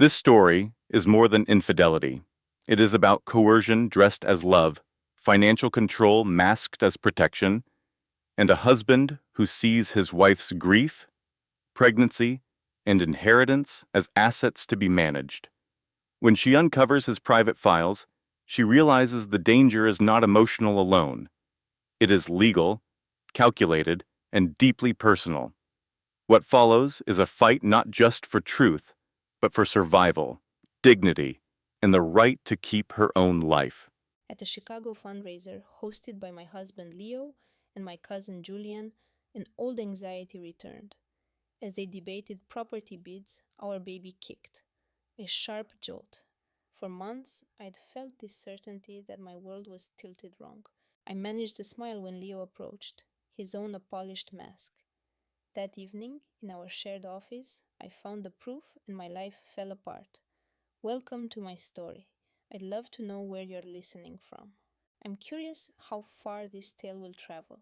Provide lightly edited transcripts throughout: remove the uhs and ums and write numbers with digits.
This story is more than infidelity. It is about coercion dressed as love, financial control masked as protection, and a husband who sees his wife's grief, pregnancy, and inheritance as assets to be managed. When she uncovers his private files, she realizes the danger is not emotional alone. It is legal, calculated, and deeply personal. What follows is a fight not just for truth, but for survival, dignity, and the right to keep her own life. At a Chicago fundraiser hosted by my husband Leo and my cousin Julian, an old anxiety returned. As they debated property bids, our baby kicked. A sharp jolt. For months, I'd felt this certainty that my world was tilted wrong. I managed a smile when Leo approached, his own a polished mask. That evening, in our shared office, I found the proof and my life fell apart. Welcome to my story. I'd love to know where you're listening from. I'm curious how far this tale will travel.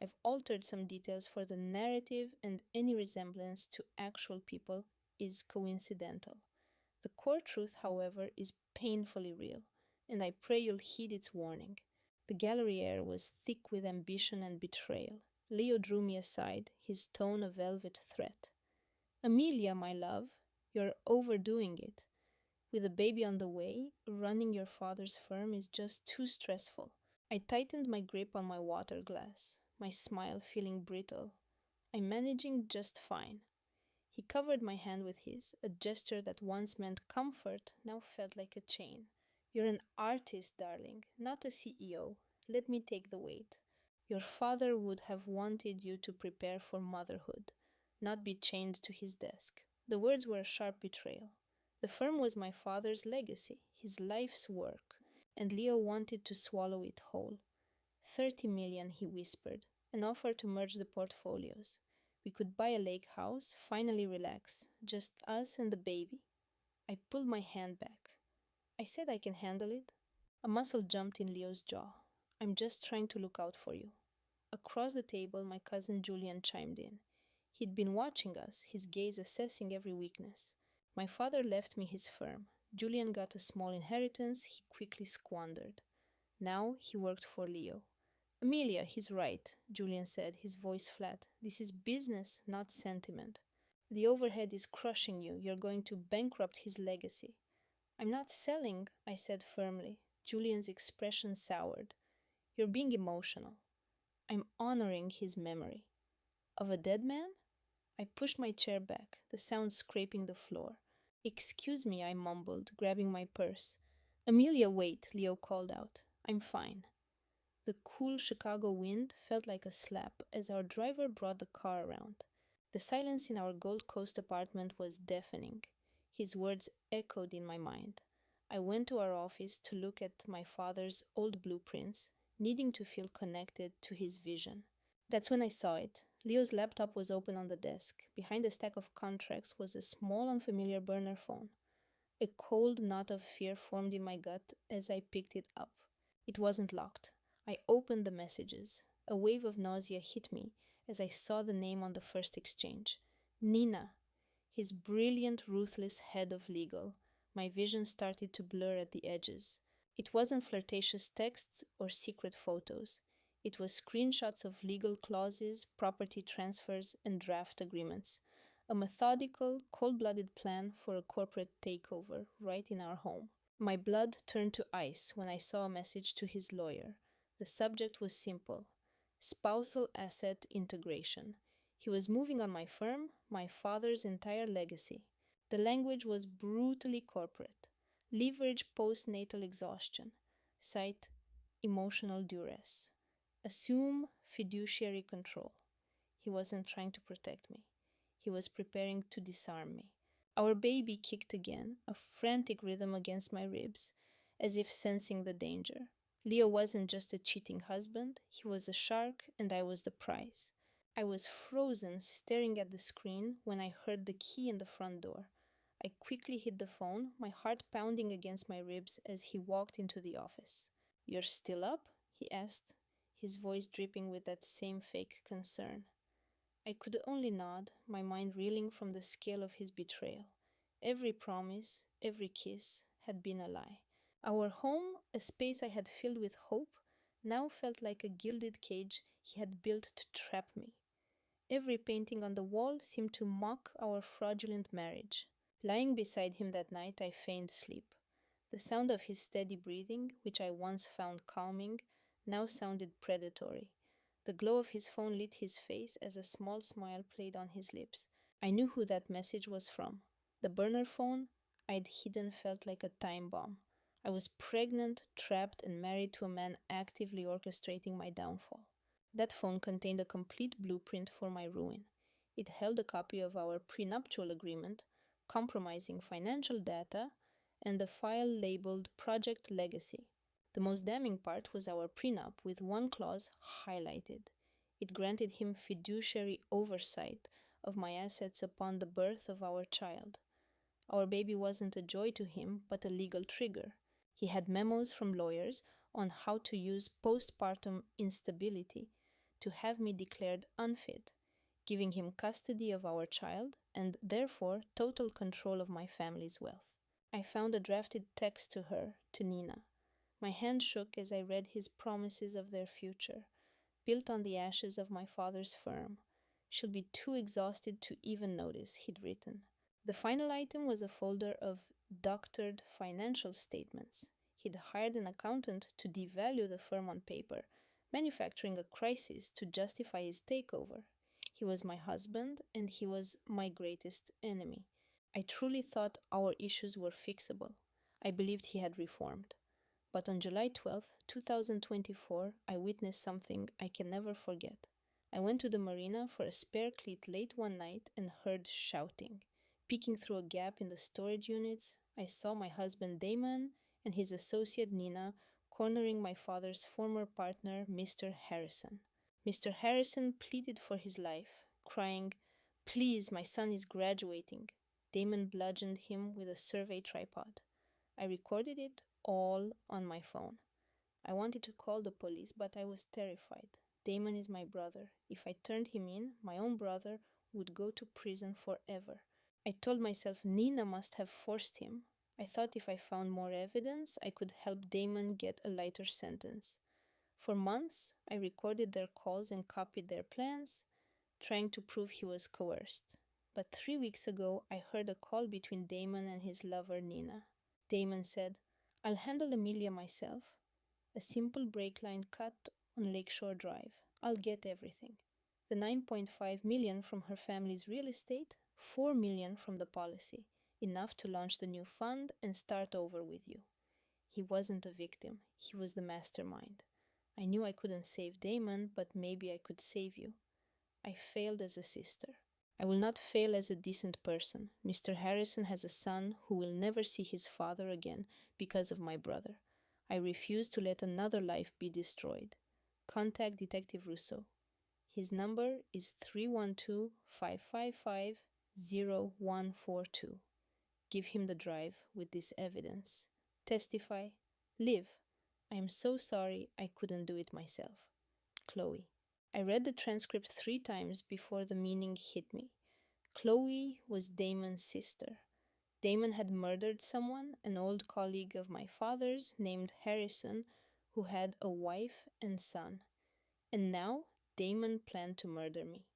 I've altered some details for the narrative, and any resemblance to actual people is coincidental. The core truth, however, is painfully real, and I pray you'll heed its warning. The gallery air was thick with ambition and betrayal. Leo drew me aside, his tone a velvet threat. Amelia, my love, you're overdoing it. With a baby on the way, running your father's firm is just too stressful. I tightened my grip on my water glass, my smile feeling brittle. I'm managing just fine. He covered my hand with his, a gesture that once meant comfort now felt like a chain. You're an artist, darling, not a CEO. Let me take the weight. Your father would have wanted you to prepare for motherhood, not be chained to his desk. The words were a sharp betrayal. The firm was my father's legacy, his life's work, and Leo wanted to swallow it whole. 30 million, he whispered, an offer to merge the portfolios. We could buy a lake house, finally relax, just us and the baby. I pulled my hand back. I said I can handle it. A muscle jumped in Leo's jaw. I'm just trying to look out for you. Across the table, my cousin Julian chimed in. He'd been watching us, his gaze assessing every weakness. My father left me his firm. Julian got a small inheritance he quickly squandered. Now he worked for Leo. Amelia, he's right, Julian said, his voice flat. This is business, not sentiment. The overhead is crushing you. You're going to bankrupt his legacy. I'm not selling, I said firmly. Julian's expression soured. You're being emotional. I'm honoring his memory. Of a dead man? I pushed my chair back, the sound scraping the floor. Excuse me, I mumbled, grabbing my purse. Amelia, wait, Leo called out. I'm fine. The cool Chicago wind felt like a slap as our driver brought the car around. The silence in our Gold Coast apartment was deafening. His words echoed in my mind. I went to our office to look at my father's old blueprints, needing to feel connected to his vision. That's when I saw it. Leo's laptop was open on the desk. Behind a stack of contracts was a small, unfamiliar burner phone. A cold knot of fear formed in my gut as I picked it up. It wasn't locked. I opened the messages. A wave of nausea hit me as I saw the name on the first exchange. Nina, his brilliant, ruthless head of legal. My vision started to blur at the edges. It wasn't flirtatious texts or secret photos. It was screenshots of legal clauses, property transfers, and draft agreements. A methodical, cold blooded plan for a corporate takeover right in our home. My blood turned to ice when I saw a message to his lawyer. The subject was simple: spousal asset integration. He was moving on my firm, my father's entire legacy. The language was brutally corporate. Leverage postnatal exhaustion. Cite emotional duress. Assume fiduciary control. He wasn't trying to protect me. He was preparing to disarm me. Our baby kicked again, a frantic rhythm against my ribs, as if sensing the danger. Leo wasn't just a cheating husband, he was a shark, and I was the prize. I was frozen, staring at the screen, when I heard the key in the front door. I quickly hid the phone, my heart pounding against my ribs as he walked into the office. You're still up? He asked, his voice dripping with that same fake concern. I could only nod, my mind reeling from the scale of his betrayal. Every promise, every kiss had been a lie. Our home, a space I had filled with hope, now felt like a gilded cage he had built to trap me. Every painting on the wall seemed to mock our fraudulent marriage. Lying beside him that night, I feigned sleep. The sound of his steady breathing, which I once found calming, now sounded predatory. The glow of his phone lit his face as a small smile played on his lips. I knew who that message was from. The burner phone I'd hidden felt like a time bomb. I was pregnant, trapped, and married to a man actively orchestrating my downfall. That phone contained a complete blueprint for my ruin. It held a copy of our prenuptial agreement, compromising financial data, and a file labeled Project Legacy. The most damning part was our prenup, with one clause highlighted. It granted him fiduciary oversight of my assets upon the birth of our child. Our baby wasn't a joy to him, but a legal trigger. He had memos from lawyers on how to use postpartum instability to have me declared unfit, giving him custody of our child and therefore total control of my family's wealth. I found a drafted text to her, to Nina. My hand shook as I read his promises of their future, built on the ashes of my father's firm. She'll be too exhausted to even notice, he'd written. The final item was a folder of doctored financial statements. He'd hired an accountant to devalue the firm on paper, manufacturing a crisis to justify his takeover. He was my husband, and he was my greatest enemy. I truly thought our issues were fixable. I believed he had reformed. But on July 12th, 2024, I witnessed something I can never forget. I went to the marina for a spare cleat late one night and heard shouting. Peeking through a gap in the storage units, I saw my husband Damon and his associate Nina cornering my father's former partner, Mr. Harrison. Mr. Harrison pleaded for his life, crying, "Please, my son is graduating." Damon bludgeoned him with a survey tripod. I recorded it all on my phone. I wanted to call the police, but I was terrified. Damon is my brother. If I turned him in, my own brother would go to prison forever. I told myself Nina must have forced him. I thought if I found more evidence, I could help Damon get a lighter sentence. For months, I recorded their calls and copied their plans, trying to prove he was coerced. But 3 weeks ago, I heard a call between Damon and his lover Nina. Damon said, "I'll handle Amelia myself. A simple brake line cut on Lakeshore Drive. I'll get everything. The 9.5 million from her family's real estate, 4 million from the policy, enough to launch the new fund and start over with you." He wasn't a victim. He was the mastermind. I knew I couldn't save Damon, but maybe I could save you. I failed as a sister. I will not fail as a decent person. Mr. Harrison has a son who will never see his father again because of my brother. I refuse to let another life be destroyed. Contact Detective Russo. His number is 312-555-0142. Give him the drive with this evidence. Testify. Live. I am so sorry I couldn't do it myself. Chloe. I read the transcript 3 times before the meaning hit me. Chloe was Damon's sister. Damon had murdered someone, an old colleague of my father's named Harrison, who had a wife and son. And now Damon planned to murder me.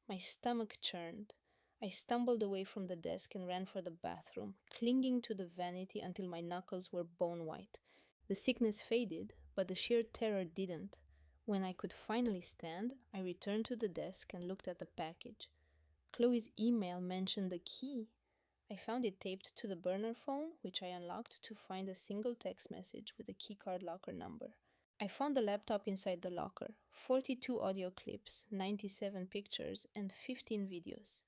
My stomach churned. I stumbled away from the desk and ran for the bathroom, clinging to the vanity until my knuckles were bone white. The sickness faded, but the sheer terror didn't. When I could finally stand, I returned to the desk and looked at the package. Chloe's email mentioned a key. I found it taped to the burner phone, which I unlocked to find a single text message with a keycard locker number. I found the laptop inside the locker, 42 audio clips, 97 pictures, and 15 videos.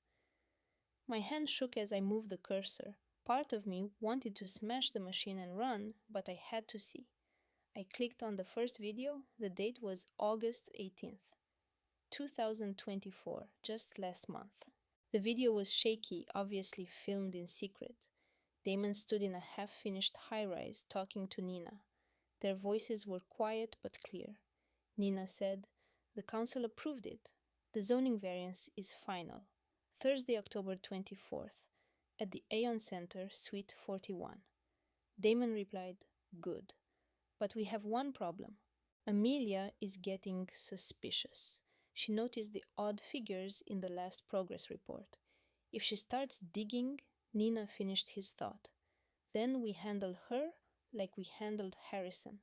My hand shook as I moved the cursor. Part of me wanted to smash the machine and run, but I had to see. I clicked on the first video. The date was August 18th, 2024, just last month. The video was shaky, obviously filmed in secret. Damon stood in a half-finished high-rise talking to Nina. Their voices were quiet but clear. Nina said, "The council approved it. The zoning variance is final. Thursday, October 24th. At the Aeon Center, Suite 41. Damon replied, Good. But we have one problem. Amelia is getting suspicious. She noticed the odd figures in the last progress report. If she starts digging, Nina finished his thought. Then we handle her like we handled Harrison.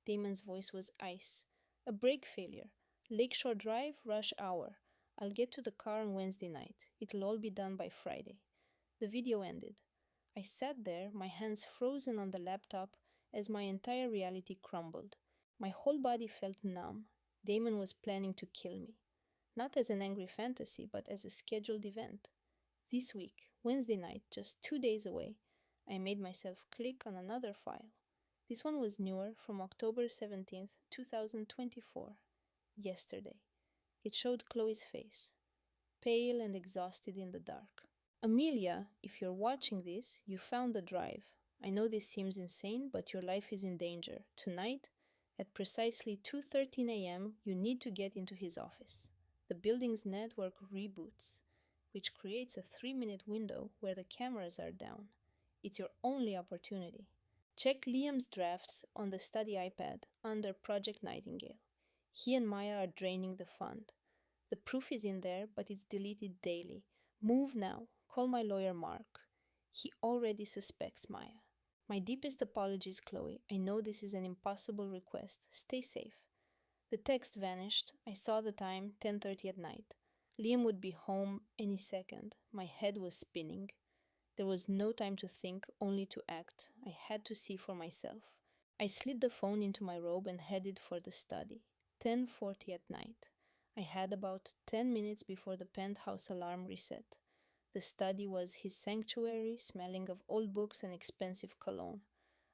Damon's voice was ice. A brake failure. Lakeshore Drive, rush hour. I'll get to the car on Wednesday night. It'll all be done by Friday. The video ended. I sat there, my hands frozen on the laptop as my entire reality crumbled. My whole body felt numb. Damon was planning to kill me. Not as an angry fantasy, but as a scheduled event. This week, Wednesday night, just 2 days away, I made myself click on another file. This one was newer, from October 17th, 2024. Yesterday. It showed Chloe's face, pale and exhausted in the dark. Amelia, if you're watching this, you found the drive. I know this seems insane, but your life is in danger. Tonight, at precisely 2:13 a.m., you need to get into his office. The building's network reboots, which creates a 3-minute window where the cameras are down. It's your only opportunity. Check Liam's drafts on the study iPad under Project Nightingale. He and Maya are draining the fund. The proof is in there, but it's deleted daily. Move now. Call my lawyer Mark. He already suspects Maya. My deepest apologies, Chloe. I know this is an impossible request. Stay safe. The text vanished. I saw the time, 10:30 at night. Liam would be home any second. My head was spinning. There was no time to think, only to act. I had to see for myself. I slid the phone into my robe and headed for the study. 10:40 at night. I had about 10 minutes before the penthouse alarm reset. The study was his sanctuary, smelling of old books and expensive cologne.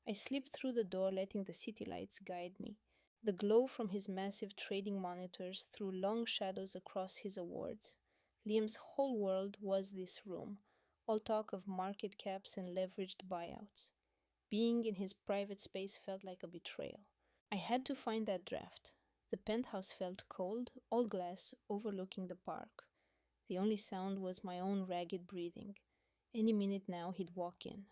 I slipped through the door, letting the city lights guide me. The glow from his massive trading monitors threw long shadows across his awards. Liam's whole world was this room, all talk of market caps and leveraged buyouts. Being in his private space felt like a betrayal. I had to find that draft. The penthouse felt cold, all glass, overlooking the park. The only sound was my own ragged breathing. Any minute now he'd walk in.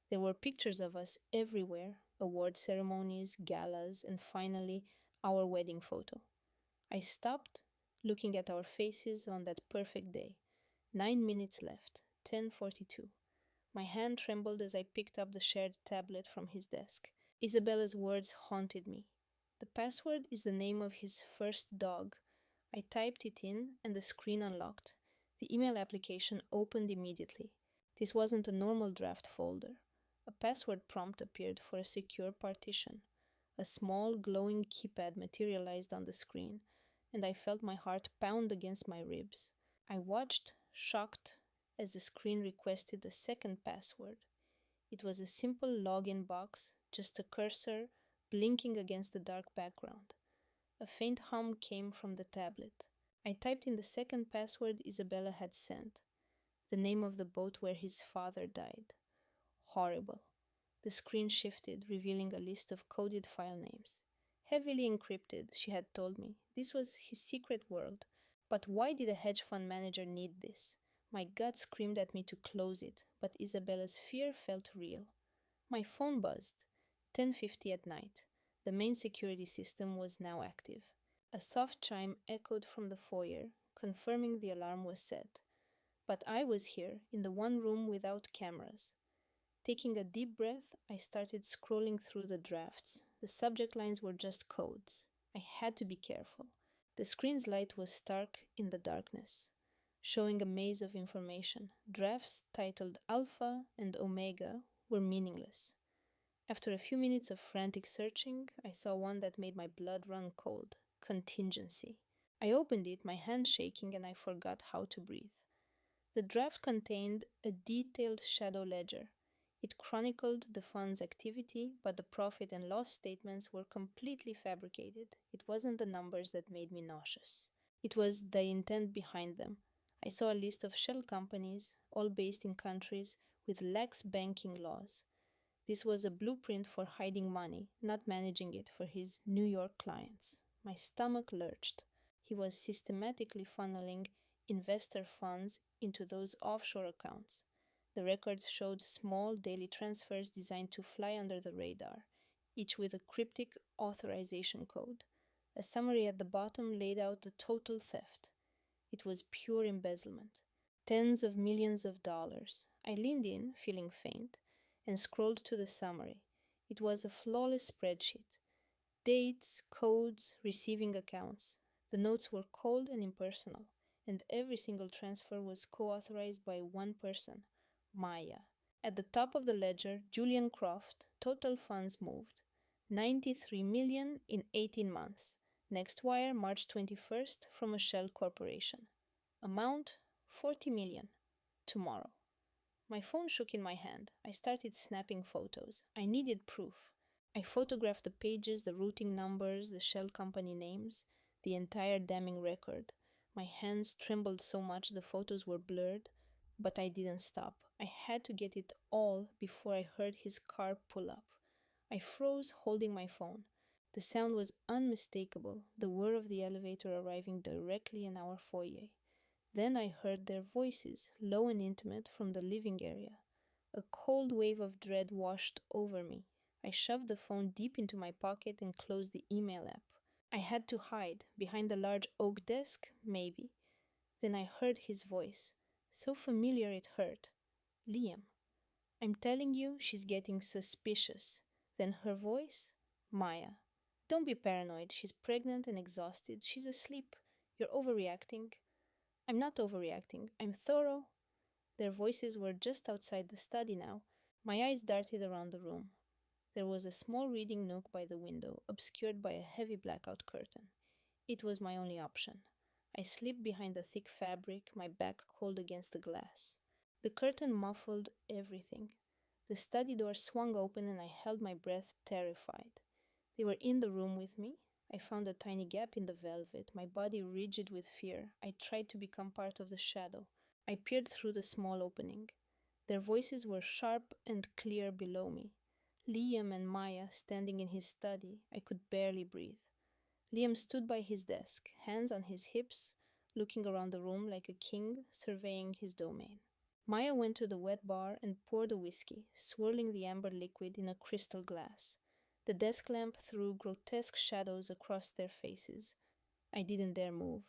There were pictures of us everywhere, award ceremonies, galas, and finally, our wedding photo. I stopped, looking at our faces on that perfect day. 9 minutes left, 10:42. My hand trembled as I picked up the shared tablet from his desk. Isabella's words haunted me. The password is the name of his first dog. I typed it in and the screen unlocked. The email application opened immediately. This wasn't a normal draft folder. A password prompt appeared for a secure partition. A small, glowing keypad materialized on the screen, and I felt my heart pound against my ribs. I watched, shocked, as the screen requested a second password. It was a simple login box, just a cursor blinking against the dark background. A faint hum came from the tablet. I typed in the second password Isabella had sent, the name of the boat where his father died. Horrible. The screen shifted, revealing a list of coded file names. Heavily encrypted, she had told me. This was his secret world. But why did a hedge fund manager need this? My gut screamed at me to close it, but Isabella's fear felt real. My phone buzzed. 10:50 at night. The main security system was now active. A soft chime echoed from the foyer, confirming the alarm was set. But I was here, in the one room without cameras. Taking a deep breath, I started scrolling through the drafts. The subject lines were just codes. I had to be careful. The screen's light was stark in the darkness, showing a maze of information. Drafts titled Alpha and Omega were meaningless. After a few minutes of frantic searching, I saw one that made my blood run cold. Contingency. I opened it, my hand shaking, and I forgot how to breathe. The draft contained a detailed shadow ledger. It chronicled the fund's activity, but the profit and loss statements were completely fabricated. It wasn't the numbers that made me nauseous. It was the intent behind them. I saw a list of shell companies, all based in countries with lax banking laws. This was a blueprint for hiding money, not managing it for his New York clients. My stomach lurched. He was systematically funneling investor funds into those offshore accounts. The records showed small daily transfers designed to fly under the radar, each with a cryptic authorization code. A summary at the bottom laid out the total theft. It was pure embezzlement. Tens of millions of dollars. I leaned in, feeling faint, and scrolled to the summary. It was a flawless spreadsheet. Dates, codes, receiving accounts. The notes were cold and impersonal, and every single transfer was co authorized by one person, Maya. At the top of the ledger, Julian Croft, total funds moved 93 million in 18 months. Next wire, March 21st, from a shell corporation. Amount 40 million. Tomorrow. My phone shook in my hand. I started snapping photos. I needed proof. I photographed the pages, the routing numbers, the shell company names, the entire damning record. My hands trembled so much the photos were blurred, but I didn't stop. I had to get it all before I heard his car pull up. I froze, holding my phone. The sound was unmistakable, the whir of the elevator arriving directly in our foyer. Then I heard their voices, low and intimate, from the living area. A cold wave of dread washed over me. I shoved the phone deep into my pocket and closed the email app. I had to hide, behind the large oak desk, maybe. Then I heard his voice, so familiar it hurt. Liam. I'm telling you, she's getting suspicious. Then her voice? Maya. Don't be paranoid. She's pregnant and exhausted. She's asleep. You're overreacting. I'm not overreacting. I'm thorough. Their voices were just outside the study now. My eyes darted around the room. There was a small reading nook by the window, obscured by a heavy blackout curtain. It was my only option. I slipped behind the thick fabric, my back cold against the glass. The curtain muffled everything. The study door swung open and I held my breath, terrified. They were in the room with me. I found a tiny gap in the velvet, my body rigid with fear. I tried to become part of the shadow. I peered through the small opening. Their voices were sharp and clear below me. Liam and Maya standing in his study. I could barely breathe. Liam stood by his desk, hands on his hips, looking around the room like a king surveying his domain. Maya went to the wet bar and poured a whiskey, swirling the amber liquid in a crystal glass. The desk lamp threw grotesque shadows across their faces. I didn't dare move.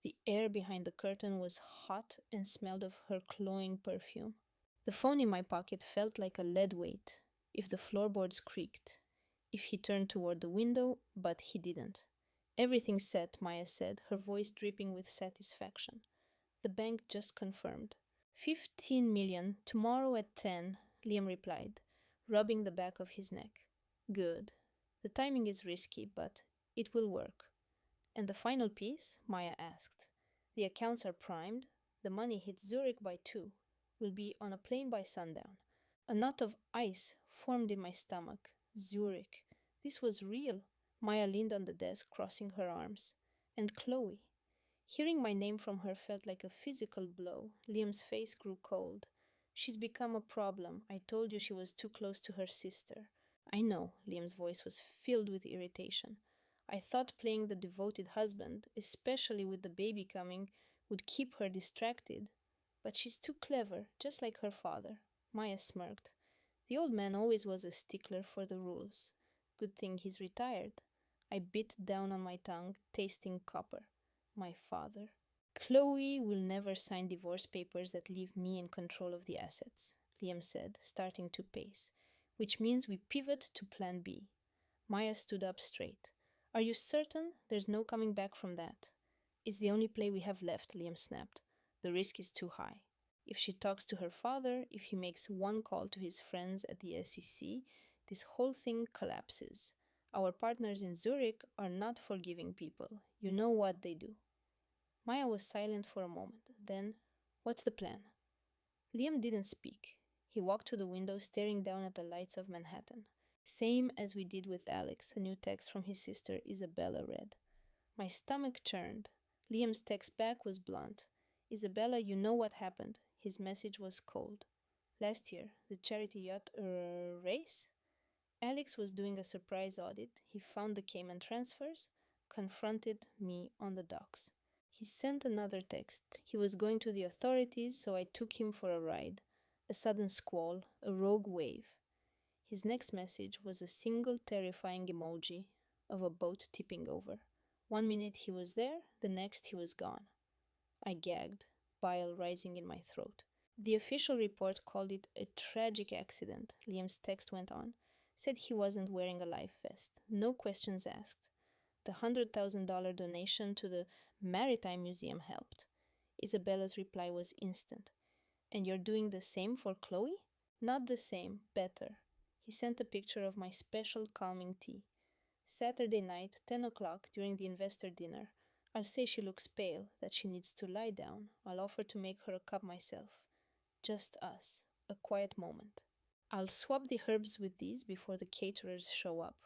The air behind the curtain was hot and smelled of her cloying perfume. The phone in my pocket felt like a lead weight. If the floorboards creaked, if he turned toward the window, but he didn't. Everything's set, Maya said, her voice dripping with satisfaction. The bank just confirmed. 15 million, tomorrow at 10, Liam replied, rubbing the back of his neck. Good. The timing is risky, but it will work. And the final piece? Maya asked. The accounts are primed. The money hits Zurich by 2. We'll be on a plane by sundown. A knot of ice formed in my stomach. Zurich. This was real. Maya leaned on the desk, crossing her arms. And Chloe. Hearing my name from her felt like a physical blow. Liam's face grew cold. She's become a problem. I told you she was too close to her sister. I know, Liam's voice was filled with irritation. I thought playing the devoted husband, especially with the baby coming, would keep her distracted. But she's too clever, just like her father. Maya smirked. The old man always was a stickler for the rules. Good thing he's retired. I bit down on my tongue, tasting copper. My father. Chloe will never sign divorce papers that leave me in control of the assets, Liam said, starting to pace, which means we pivot to plan B. Maya stood up straight. Are you certain there's no coming back from that? It's the only play we have left, Liam snapped. The risk is too high. If she talks to her father, if he makes one call to his friends at the SEC, this whole thing collapses. Our partners in Zurich are not forgiving people. You know what they do. Maya was silent for a moment. Then, what's the plan? Liam didn't speak. He walked to the window, staring down at the lights of Manhattan. Same as we did with Alex, a new text from his sister Isabella read. My stomach churned. Liam's text back was blunt. Isabella, you know what happened. His message was cold. Last year, the charity yacht race? Alex was doing a surprise audit. He found the Cayman transfers, confronted me on the docks. He sent another text. He was going to the authorities, so I took him for a ride. A sudden squall, a rogue wave. His next message was a single terrifying emoji of a boat tipping over. 1 minute he was there, the next he was gone. I gagged, bile rising in my throat. The official report called it a tragic accident, Liam's text went on. Said he wasn't wearing a life vest. No questions asked. The $100,000 donation to the Maritime Museum helped. Isabella's reply was instant. And you're doing the same for Chloe? Not the same, better. He sent a picture of my special calming tea. Saturday night, 10 o'clock, during the investor dinner. I'll say she looks pale, that she needs to lie down. I'll offer to make her a cup myself. Just us. A quiet moment. I'll swap the herbs with these before the caterers show up.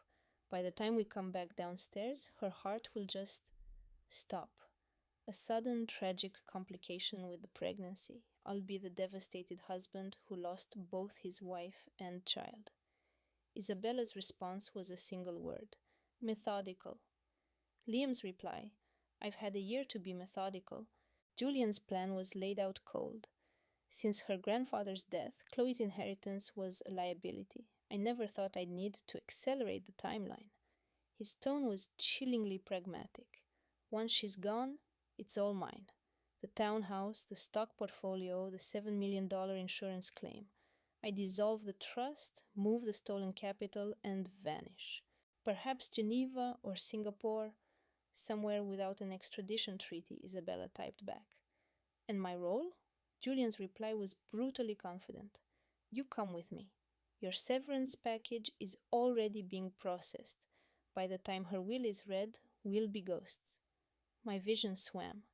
By the time we come back downstairs, her heart will just stop. A sudden tragic complication with the pregnancy. I'll be the devastated husband who lost both his wife and child. Isabella's response was a single word: methodical. Liam's reply: I've had a year to be methodical. Julian's plan was laid out cold. Since her grandfather's death, Chloe's inheritance was a liability. I never thought I'd need to accelerate the timeline. His tone was chillingly pragmatic. Once she's gone, it's all mine. The townhouse, the stock portfolio, the $7 million insurance claim. I dissolve the trust, move the stolen capital, and vanish. Perhaps Geneva or Singapore, somewhere without an extradition treaty, Isabella typed back. And my role? Julian's reply was brutally confident. You come with me. Your severance package is already being processed. By the time her will is read, we'll be ghosts. My vision swam.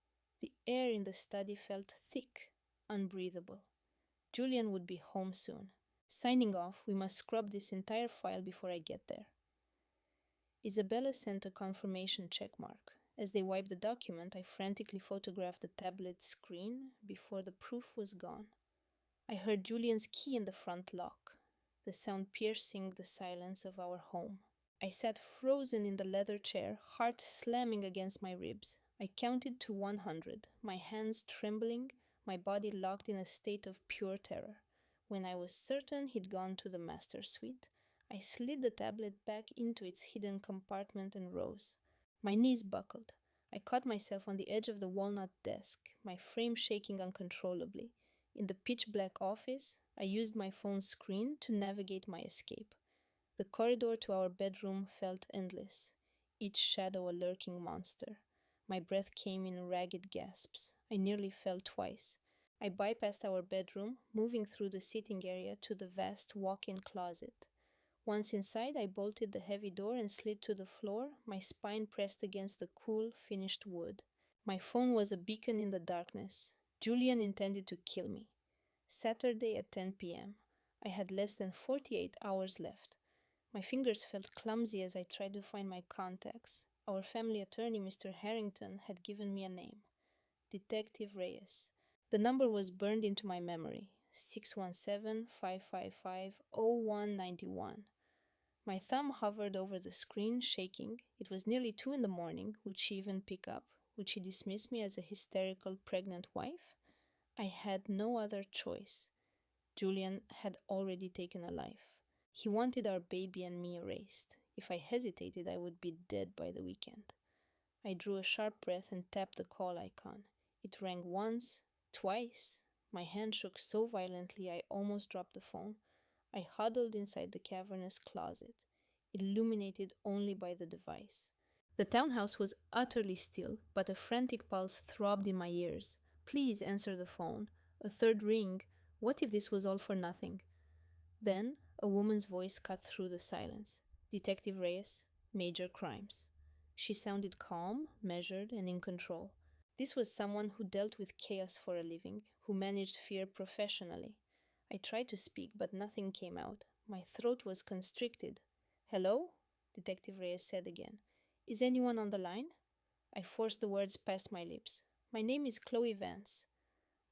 The air in the study felt thick, unbreathable. Julian would be home soon. Signing off, we must scrub this entire file before I get there. Isabella sent a confirmation checkmark. As they wiped the document, I frantically photographed the tablet screen before the proof was gone. I heard Julian's key in the front lock, the sound piercing the silence of our home. I sat frozen in the leather chair, heart slamming against my ribs. I counted to 100, my hands trembling, my body locked in a state of pure terror. When I was certain he'd gone to the master suite, I slid the tablet back into its hidden compartment and rose. My knees buckled. I caught myself on the edge of the walnut desk, my frame shaking uncontrollably. In the pitch-black office, I used my phone's screen to navigate my escape. The corridor to our bedroom felt endless, each shadow a lurking monster. My breath came in ragged gasps. I nearly fell twice. I bypassed our bedroom, moving through the sitting area to the vast walk-in closet. Once inside, I bolted the heavy door and slid to the floor, my spine pressed against the cool, finished wood. My phone was a beacon in the darkness. Julian intended to kill me. Saturday at 10 p.m. I had less than 48 hours left. My fingers felt clumsy as I tried to find my contacts. Our family attorney, Mr. Harrington, had given me a name: Detective Reyes. The number was burned into my memory: 617-555-0191. My thumb hovered over the screen, shaking. It was nearly 2 in the morning. Would she even pick up? Would she dismiss me as a hysterical pregnant wife? I had no other choice. Julian had already taken a life. He wanted our baby and me erased. If I hesitated, I would be dead by the weekend. I drew a sharp breath and tapped the call icon. It rang once, twice. My hand shook so violently I almost dropped the phone. I huddled inside the cavernous closet, illuminated only by the device. The townhouse was utterly still, but a frantic pulse throbbed in my ears. Please answer the phone. A third ring. What if this was all for nothing? Then a woman's voice cut through the silence. Detective Reyes, major crimes. She sounded calm, measured, and in control. This was someone who dealt with chaos for a living, who managed fear professionally. I tried to speak, but nothing came out. My throat was constricted. Hello? Detective Reyes said again. Is anyone on the line? I forced the words past my lips. My name is Chloe Vance.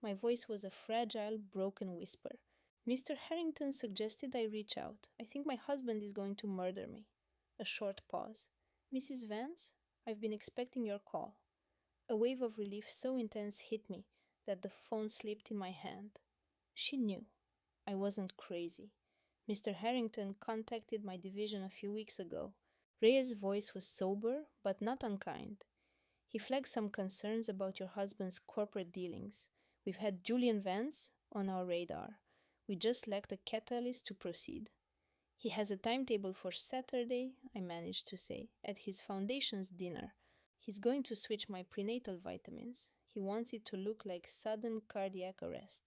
My voice was a fragile, broken whisper. Mr. Harrington suggested I reach out. I think my husband is going to murder me. A short pause. Mrs. Vance, I've been expecting your call. A wave of relief so intense hit me that the phone slipped in my hand. She knew. I wasn't crazy. Mr. Harrington contacted my division a few weeks ago. Reyes' voice was sober, but not unkind. He flagged some concerns about your husband's corporate dealings. We've had Julian Vance on our radar. We just lacked a catalyst to proceed. He has a timetable for Saturday, I managed to say, at his foundation's dinner. He's going to switch my prenatal vitamins. He wants it to look like sudden cardiac arrest.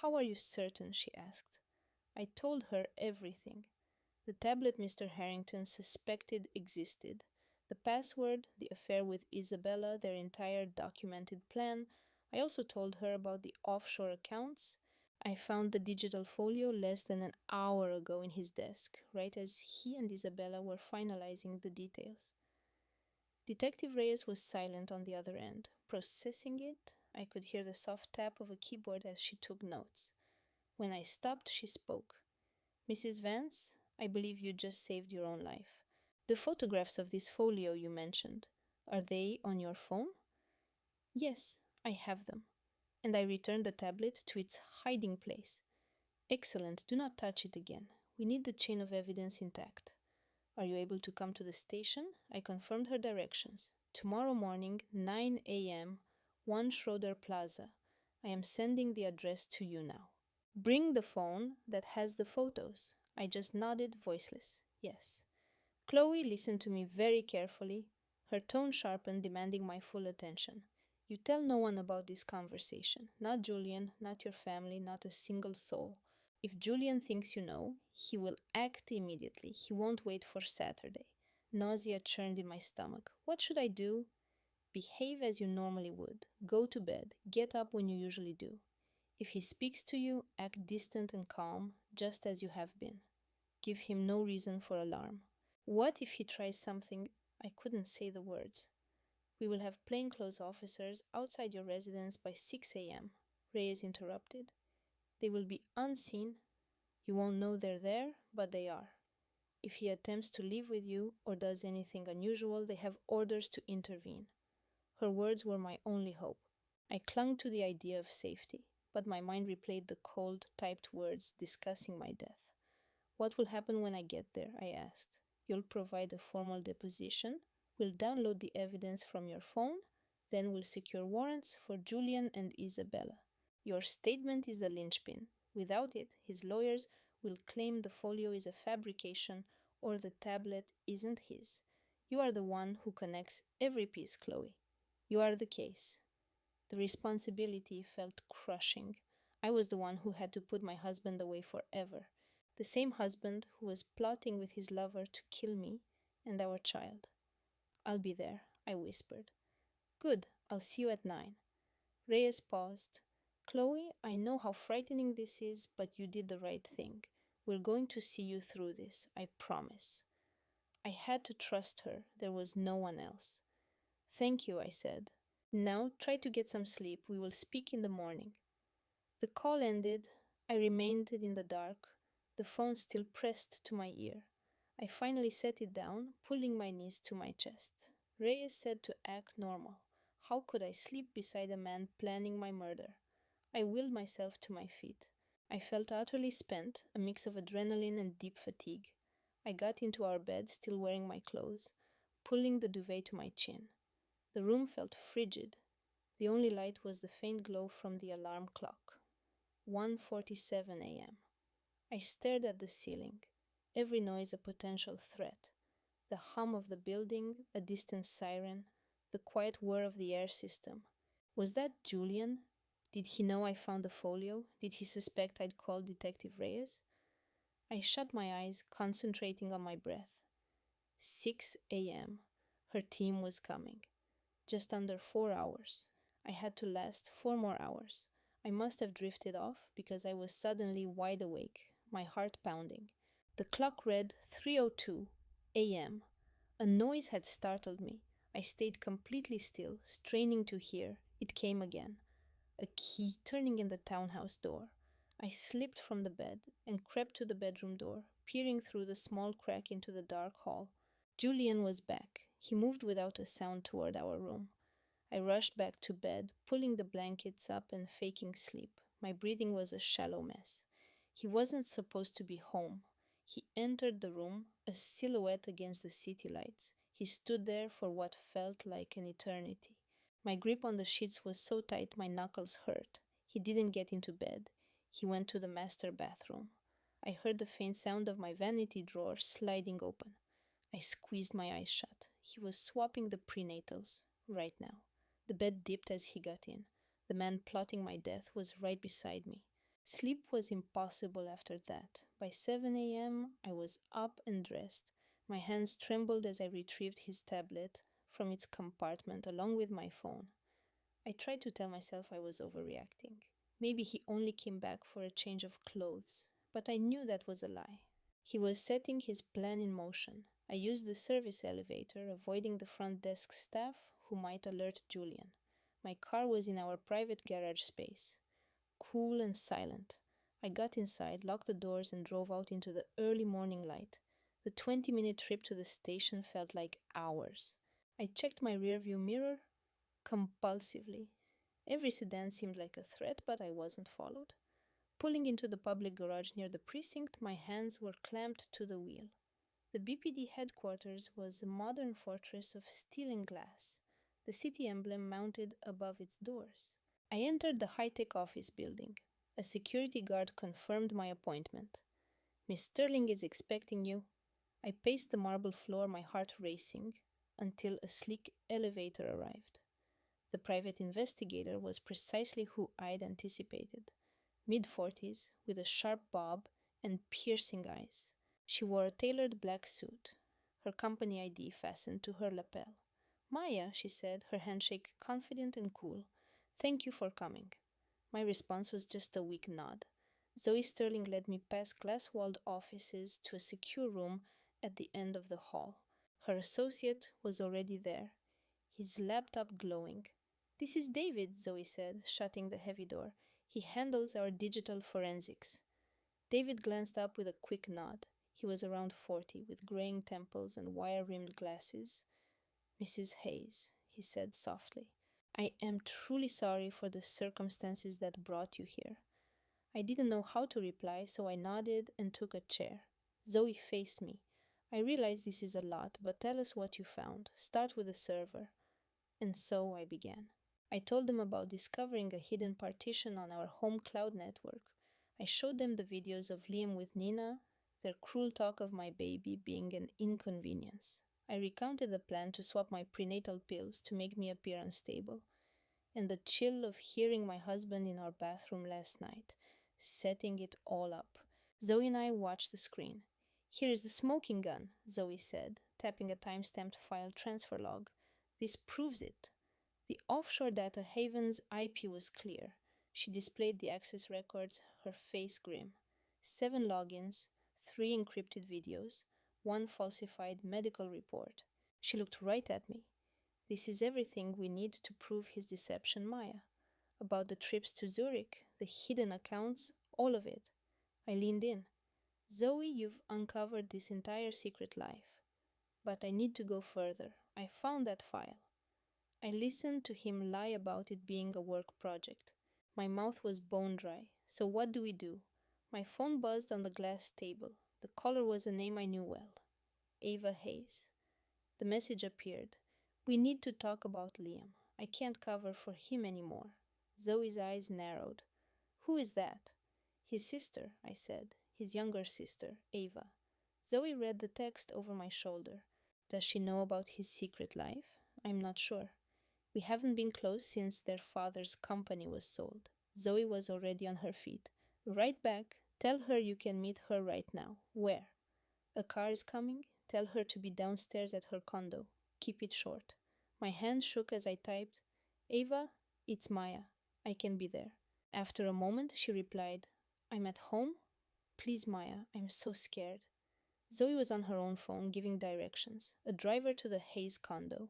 How are you certain? She asked. I told her everything. The tablet Mr. Harrington suspected existed. The password, the affair with Isabella, their entire documented plan. I also told her about the offshore accounts. I found the digital folio less than an hour ago in his desk, right as he and Isabella were finalizing the details. Detective Reyes was silent on the other end. Processing it, I could hear the soft tap of a keyboard as she took notes. When I stopped, she spoke. Mrs. Vance, I believe you just saved your own life. The photographs of this folio you mentioned, are they on your phone? Yes, I have them. And I returned the tablet to its hiding place. Excellent, do not touch it again. We need the chain of evidence intact. Are you able to come to the station? I confirmed her directions. Tomorrow morning, 9 a.m., 1 Schroeder Plaza. I am sending the address to you now. Bring the phone that has the photos. I just nodded, voiceless. Yes. Chloe listened to me very carefully, her tone sharpened, demanding my full attention. You tell no one about this conversation. Not Julian, not your family, not a single soul. If Julian thinks you know, he will act immediately. He won't wait for Saturday. Nausea churned in my stomach. What should I do? Behave as you normally would. Go to bed. Get up when you usually do. If he speaks to you, act distant and calm, just as you have been. Give him no reason for alarm. What if he tries something? I couldn't say the words. We will have plainclothes officers outside your residence by 6 a.m., Reyes interrupted. They will be unseen. You won't know they're there, but they are. If he attempts to leave with you or does anything unusual, they have orders to intervene. Her words were my only hope. I clung to the idea of safety, but my mind replayed the cold, typed words discussing my death. What will happen when I get there? I asked. You'll provide a formal deposition. We'll download the evidence from your phone. Then we'll secure warrants for Julian and Isabella. Your statement is the linchpin. Without it, his lawyers will claim the folio is a fabrication or the tablet isn't his. You are the one who connects every piece, Chloe. You are the case. The responsibility felt crushing. I was the one who had to put my husband away forever. The same husband who was plotting with his lover to kill me and our child. I'll be there, I whispered. Good, I'll see you at 9. Reyes paused. Chloe, I know how frightening this is, but you did the right thing. We're going to see you through this, I promise. I had to trust her. There was no one else. Thank you, I said. Now try to get some sleep. We will speak in the morning. The call ended. I remained in the dark, the phone still pressed to my ear. I finally set it down, pulling my knees to my chest. Reyes said to act normal. How could I sleep beside a man planning my murder? I willed myself to my feet. I felt utterly spent, a mix of adrenaline and deep fatigue. I got into our bed, still wearing my clothes, pulling the duvet to my chin. The room felt frigid. The only light was the faint glow from the alarm clock. 1:47 a.m. I stared at the ceiling, every noise a potential threat. The hum of the building, a distant siren, the quiet whir of the air system. Was that Julian? Did he know I found the folio? Did he suspect I'd called Detective Reyes? I shut my eyes, concentrating on my breath. 6 a.m. Her team was coming. Just under 4 hours. I had to last 4 more hours. I must have drifted off because I was suddenly wide awake, my heart pounding. The clock read 3:02 a.m. A noise had startled me. I stayed completely still, straining to hear. It came again. A key turning in the townhouse door. I slipped from the bed and crept to the bedroom door, peering through the small crack into the dark hall. Julian was back. He moved without a sound toward our room. I rushed back to bed, pulling the blankets up and faking sleep. My breathing was a shallow mess. He wasn't supposed to be home. He entered the room, a silhouette against the city lights. He stood there for what felt like an eternity. My grip on the sheets was so tight my knuckles hurt. He didn't get into bed. He went to the master bathroom. I heard the faint sound of my vanity drawer sliding open. I squeezed my eyes shut. He was swapping the prenatals, right now. The bed dipped as he got in. The man plotting my death was right beside me. Sleep was impossible after that. By 7 a.m., I was up and dressed. My hands trembled as I retrieved his tablet from its compartment along with my phone. I tried to tell myself I was overreacting. Maybe he only came back for a change of clothes, but I knew that was a lie. He was setting his plan in motion. I used the service elevator, avoiding the front desk staff who might alert Julian. My car was in our private garage space, cool and silent. I got inside, locked the doors, and drove out into the early morning light. The 20-minute trip to the station felt like hours. I checked my rearview mirror compulsively. Every sedan seemed like a threat, but I wasn't followed. Pulling into the public garage near the precinct, my hands were clamped to the wheel. The BPD headquarters was a modern fortress of steel and glass, the city emblem mounted above its doors. I entered the high-tech office building. A security guard confirmed my appointment. Miss Sterling is expecting you. I paced the marble floor, my heart racing, until a sleek elevator arrived. The private investigator was precisely who I'd anticipated. Mid-40s, with a sharp bob and piercing eyes. She wore a tailored black suit, her company ID fastened to her lapel. Maya, she said, her handshake confident and cool. Thank you for coming. My response was just a weak nod. Zoe Sterling led me past glass-walled offices to a secure room at the end of the hall. Her associate was already there, his laptop glowing. This is David, Zoe said, shutting the heavy door. He handles our digital forensics. David glanced up with a quick nod. He was around 40, with graying temples and wire-rimmed glasses. Mrs. Hayes, he said softly, I am truly sorry for the circumstances that brought you here. I didn't know how to reply, so I nodded and took a chair. Zoe faced me. I realize this is a lot, but tell us what you found. Start with the server. And so I began. I told them about discovering a hidden partition on our home cloud network. I showed them the videos of Liam with Nina, their cruel talk of my baby being an inconvenience. I recounted the plan to swap my prenatal pills to make me appear unstable, and the chill of hearing my husband in our bathroom last night, setting it all up. Zoe and I watched the screen. Here is the smoking gun, Zoe said, tapping a time-stamped file transfer log. This proves it. The offshore data haven's IP was clear. She displayed the access records, her face grim. 7 logins, 3 encrypted videos, 1 falsified medical report. She looked right at me. This is everything we need to prove his deception, Maya. About the trips to Zurich, the hidden accounts, all of it. I leaned in. Zoe, you've uncovered this entire secret life. But I need to go further. I found that file. I listened to him lie about it being a work project. My mouth was bone dry. So what do we do? My phone buzzed on the glass table. The caller was a name I knew well. Ava Hayes. The message appeared. We need to talk about Liam. I can't cover for him anymore. Zoe's eyes narrowed. Who is that? His sister, I said. His younger sister, Ava. Zoe read the text over my shoulder. Does she know about his secret life? I'm not sure. We haven't been close since their father's company was sold. Zoe was already on her feet. Right back. Tell her you can meet her right now. Where? A car is coming. Tell her to be downstairs at her condo. Keep it short. My hand shook as I typed, Ava, it's Maya. I can be there. After a moment, she replied, I'm at home? Please, Maya, I'm so scared. Zoe was on her own phone giving directions. A driver to the Hayes condo.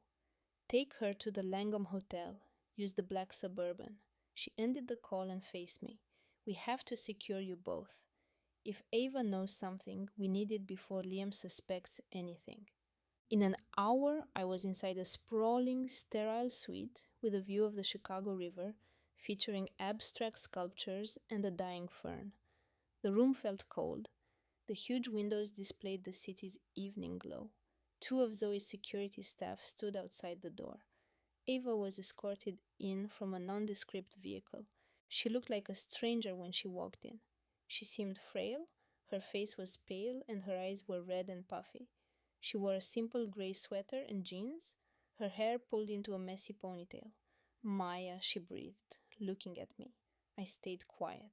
Take her to the Langham Hotel. Use the black Suburban. She ended the call and faced me. We have to secure you both. If Ava knows something, we need it before Liam suspects anything. In an hour, I was inside a sprawling, sterile suite with a view of the Chicago River, featuring abstract sculptures and a dying fern. The room felt cold. The huge windows displayed the city's evening glow. Two of Zoe's security staff stood outside the door. Ava was escorted in from a nondescript vehicle. She looked like a stranger when she walked in. She seemed frail, her face was pale, and her eyes were red and puffy. She wore a simple gray sweater and jeans, her hair pulled into a messy ponytail. Maya, she breathed, looking at me. I stayed quiet.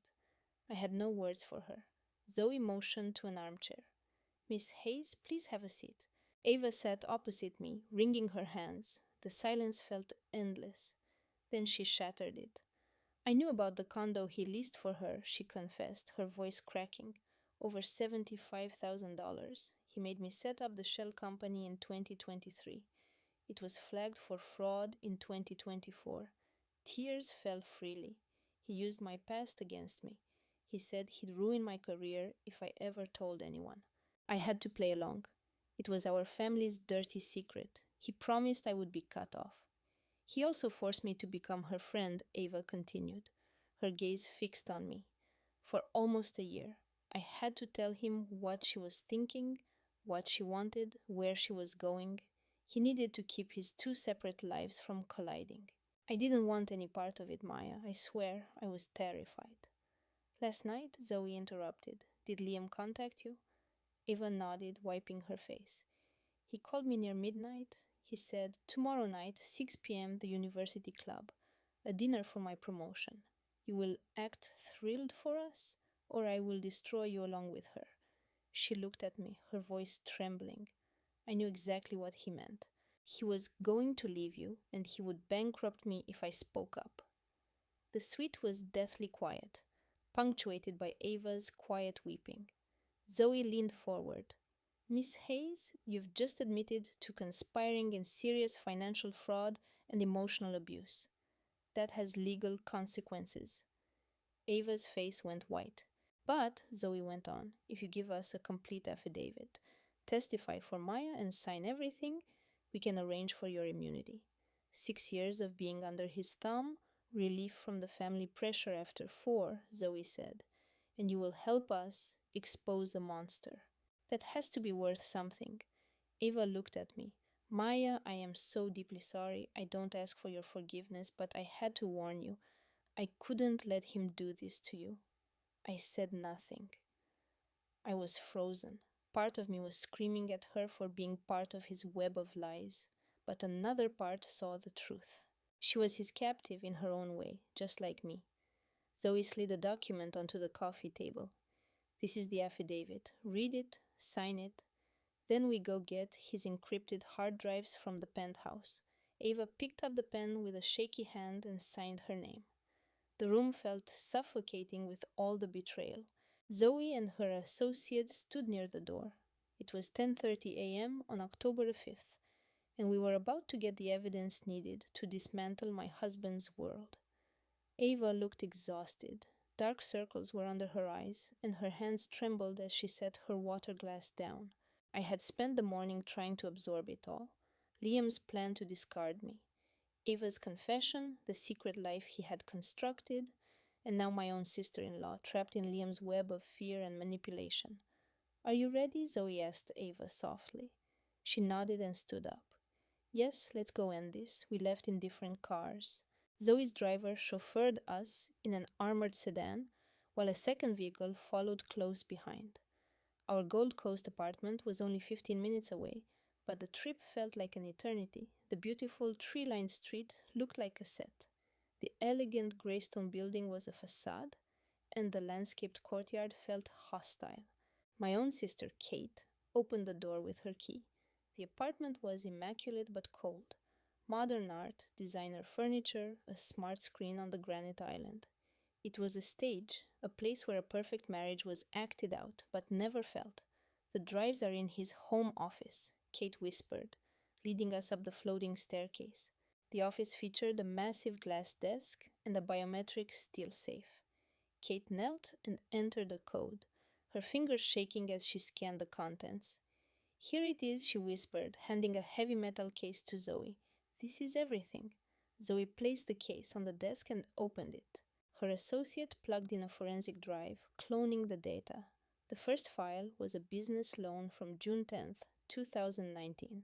I had no words for her. Zoe motioned to an armchair. Miss Hayes, please have a seat. Ava sat opposite me, wringing her hands. The silence felt endless. Then she shattered it. I knew about the condo he leased for her, she confessed, her voice cracking. Over $75,000. He made me set up the shell company in 2023. It was flagged for fraud in 2024. Tears fell freely. He used my past against me. He said he'd ruin my career if I ever told anyone. I had to play along. It was our family's dirty secret. He promised I would be cut off. He also forced me to become her friend, Ava continued, her gaze fixed on me. For almost a year, I had to tell him what she was thinking, what she wanted, where she was going. He needed to keep his two separate lives from colliding. I didn't want any part of it, Maya. I swear I was terrified. Last night, Zoe interrupted. Did Liam contact you? Ava nodded, wiping her face. He called me near midnight. He said, tomorrow night, 6 p.m., the University Club. A dinner for my promotion. You will act thrilled for us, or I will destroy you along with her. She looked at me, her voice trembling. I knew exactly what he meant. He was going to leave you, and he would bankrupt me if I spoke up. The suite was deathly quiet, punctuated by Ava's quiet weeping. Zoe leaned forward. Miss Hayes, you've just admitted to conspiring in serious financial fraud and emotional abuse. That has legal consequences. Ava's face went white. But, Zoe went on, if you give us a complete affidavit, testify for Maya and sign everything, we can arrange for your immunity. 6 years of being under his thumb, relief from the family pressure after 4, Zoe said, and you will help us expose the monster. That has to be worth something. Ava looked at me. Maya, I am so deeply sorry. I don't ask for your forgiveness, but I had to warn you. I couldn't let him do this to you. I said nothing. I was frozen. Part of me was screaming at her for being part of his web of lies, but another part saw the truth. She was his captive in her own way, just like me. Zoe slid a document onto the coffee table. This is the affidavit. Read it, sign it. Then we go get his encrypted hard drives from the penthouse. Ava picked up the pen with a shaky hand and signed her name. The room felt suffocating with all the betrayal. Zoe and her associate stood near the door. It was 10:30 a.m. on October the 5th, and we were about to get the evidence needed to dismantle my husband's world. Ava looked exhausted. Dark circles were under her eyes, and her hands trembled as she set her water glass down. I had spent the morning trying to absorb it all. Liam's plan to discard me, Ava's confession, the secret life he had constructed, and now my own sister-in-law, trapped in Liam's web of fear and manipulation. Are you ready? Zoe asked Ava softly. She nodded and stood up. Yes, let's go end this. We left in different cars. Zoe's driver chauffeured us in an armored sedan, while a second vehicle followed close behind. Our Gold Coast apartment was only 15 minutes away, but the trip felt like an eternity. The beautiful tree-lined street looked like a set. The elegant graystone building was a facade, and the landscaped courtyard felt hostile. My own sister, Kate, opened the door with her key. The apartment was immaculate but cold. Modern art, designer furniture, a smart screen on the granite island. It was a stage, a place where a perfect marriage was acted out, but never felt. The drives are in his home office, Kate whispered, leading us up the floating staircase. The office featured a massive glass desk and a biometric steel safe. Kate knelt and entered the code, her fingers shaking as she scanned the contents. Here it is, she whispered, handing a heavy metal case to Zoe. This is everything. Zoe placed the case on the desk and opened it. Her associate plugged in a forensic drive, cloning the data. The first file was a business loan from June 10th, 2019.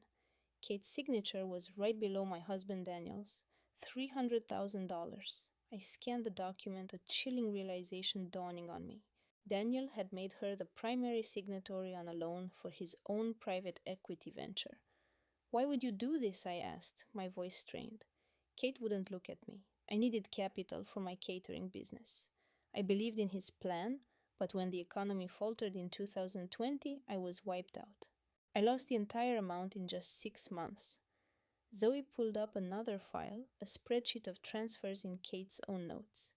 Kate's signature was right below my husband Daniel's. $300,000. I scanned the document, a chilling realization dawning on me. Daniel had made her the primary signatory on a loan for his own private equity venture. Why would you do this? I asked, my voice strained. Kate wouldn't look at me. I needed capital for my catering business. I believed in his plan, but when the economy faltered in 2020, I was wiped out. I lost the entire amount in just 6 months. Zoe pulled up another file, a spreadsheet of transfers in Kate's own notes.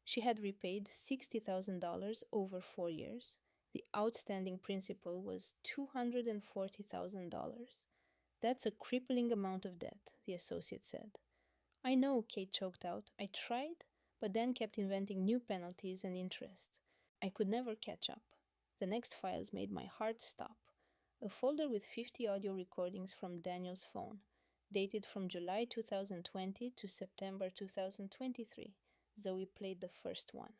She had repaid $60,000 over 4 years. The outstanding principal was $240,000. That's a crippling amount of debt, the associate said. I know, Kate choked out. I tried, but Dan kept inventing new penalties and interest. I could never catch up. The next files made my heart stop. A folder with 50 audio recordings from Daniel's phone, dated from July 2020 to September 2023. Zoe played the first one.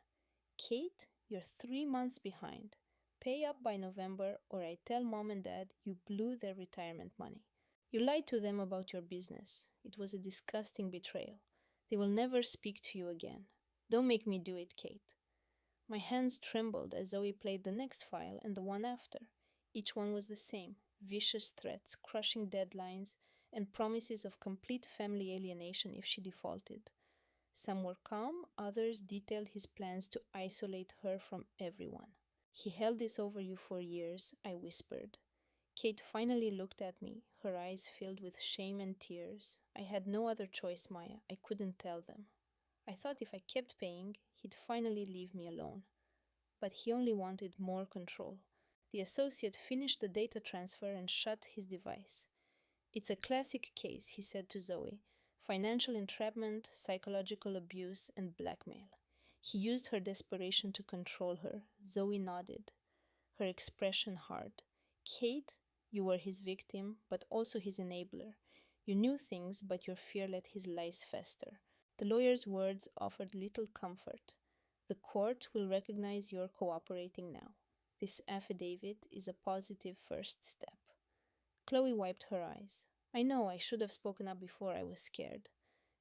Kate, you're 3 months behind. Pay up by November, or I tell mom and dad you blew their retirement money. You lied to them about your business. It was a disgusting betrayal. They will never speak to you again. Don't make me do it, Kate. My hands trembled as Zoe played the next file and the one after. Each one was the same: vicious threats, crushing deadlines, and promises of complete family alienation if she defaulted. Some were calm, others detailed his plans to isolate her from everyone. He held this over you for years, I whispered. Kate finally looked at me, her eyes filled with shame and tears. I had no other choice, Maya. I couldn't tell them. I thought if I kept paying, he'd finally leave me alone. But he only wanted more control. The associate finished the data transfer and shut his device. It's a classic case, he said to Zoe. Financial entrapment, psychological abuse, and blackmail. He used her desperation to control her. Zoe nodded, her expression hard. Kate, you were his victim, but also his enabler. You knew things, but your fear let his lies fester. The lawyer's words offered little comfort. The court will recognize you're cooperating now. This affidavit is a positive first step. Chloe wiped her eyes. I know, I should have spoken up before. I was scared.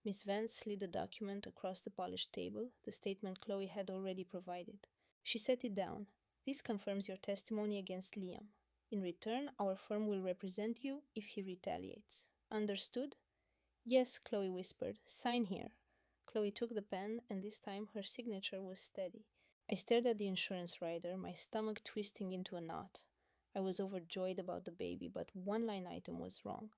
Miss Vance slid a document across the polished table, the statement Chloe had already provided. She set it down. This confirms your testimony against Liam. In return, our firm will represent you if he retaliates. Understood? Yes, Chloe whispered. Sign here. Chloe took the pen, and this time her signature was steady. I stared at the insurance rider, my stomach twisting into a knot. I was overjoyed about the baby, but one line item was wrong.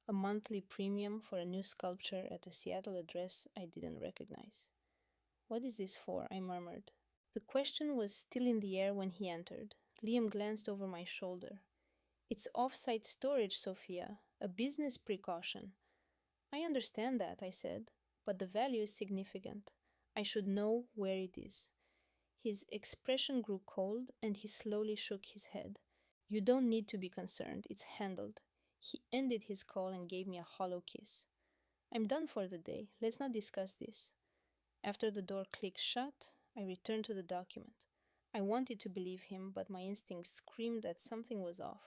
A monthly premium for a new sculpture at a Seattle address I didn't recognize. What is this for? I murmured. The question was still in the air when he entered. Liam glanced over my shoulder. It's off-site storage, Sophia. A business precaution. I understand that, I said, but the value is significant. I should know where it is. His expression grew cold, and he slowly shook his head. You don't need to be concerned. It's handled. He ended his call and gave me a hollow kiss. I'm done for the day. Let's not discuss this. After the door clicked shut, I returned to the document. I wanted to believe him, but my instincts screamed that something was off.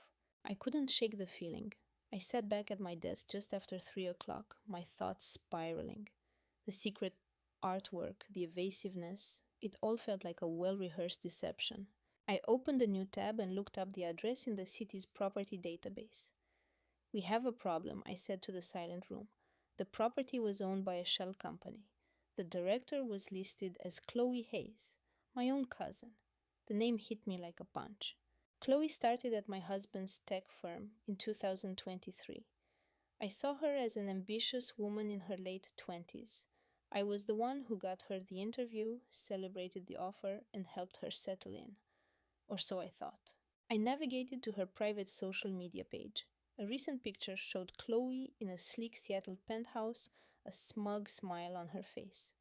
I couldn't shake the feeling. I sat back at my desk just after 3 o'clock, my thoughts spiraling. The secret artwork, the evasiveness, it all felt like a well-rehearsed deception. I opened a new tab and looked up the address in the city's property database. We have a problem, I said to the silent room. The property was owned by a shell company. The director was listed as Chloe Hayes, my own cousin. The name hit me like a punch. Chloe started at my husband's tech firm in 2023. I saw her as an ambitious woman in her late 20s. I was the one who got her the interview, celebrated the offer, and helped her settle in. Or so I thought. I navigated to her private social media page. A recent picture showed Chloe in a sleek Seattle penthouse, a smug smile on her face.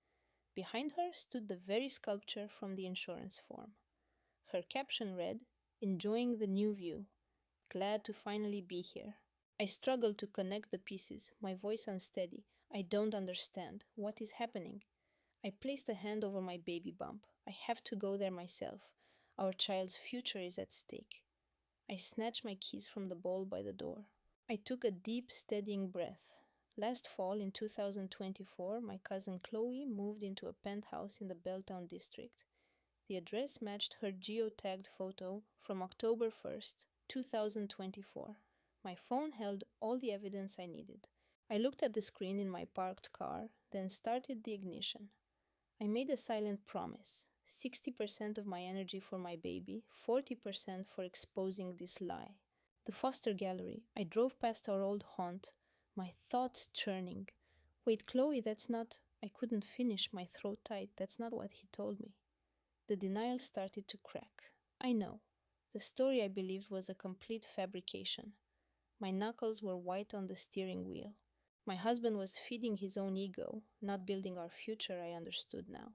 Behind her stood the very sculpture from the insurance form. Her caption read, "Enjoying the new view. Glad to finally be here." I struggled to connect the pieces, my voice unsteady. I don't understand. What is happening? I placed a hand over my baby bump. I have to go there myself. Our child's future is at stake. I snatched my keys from the ball by the door. I took a deep, steadying breath. Last fall, in 2024, my cousin Chloe moved into a penthouse in the Belltown district. The address matched her geotagged photo from October 1st, 2024. My phone held all the evidence I needed. I looked at the screen in my parked car, then started the ignition. I made a silent promise: 60% of my energy for my baby, 40% for exposing this lie. The foster gallery. I drove past our old haunt, my thoughts churning. Wait, Chloe, that's not. I couldn't finish, my throat tight. That's not what he told me. The denial started to crack. I know. The story I believed was a complete fabrication. My knuckles were white on the steering wheel. My husband was feeding his own ego, not building our future, I understood now.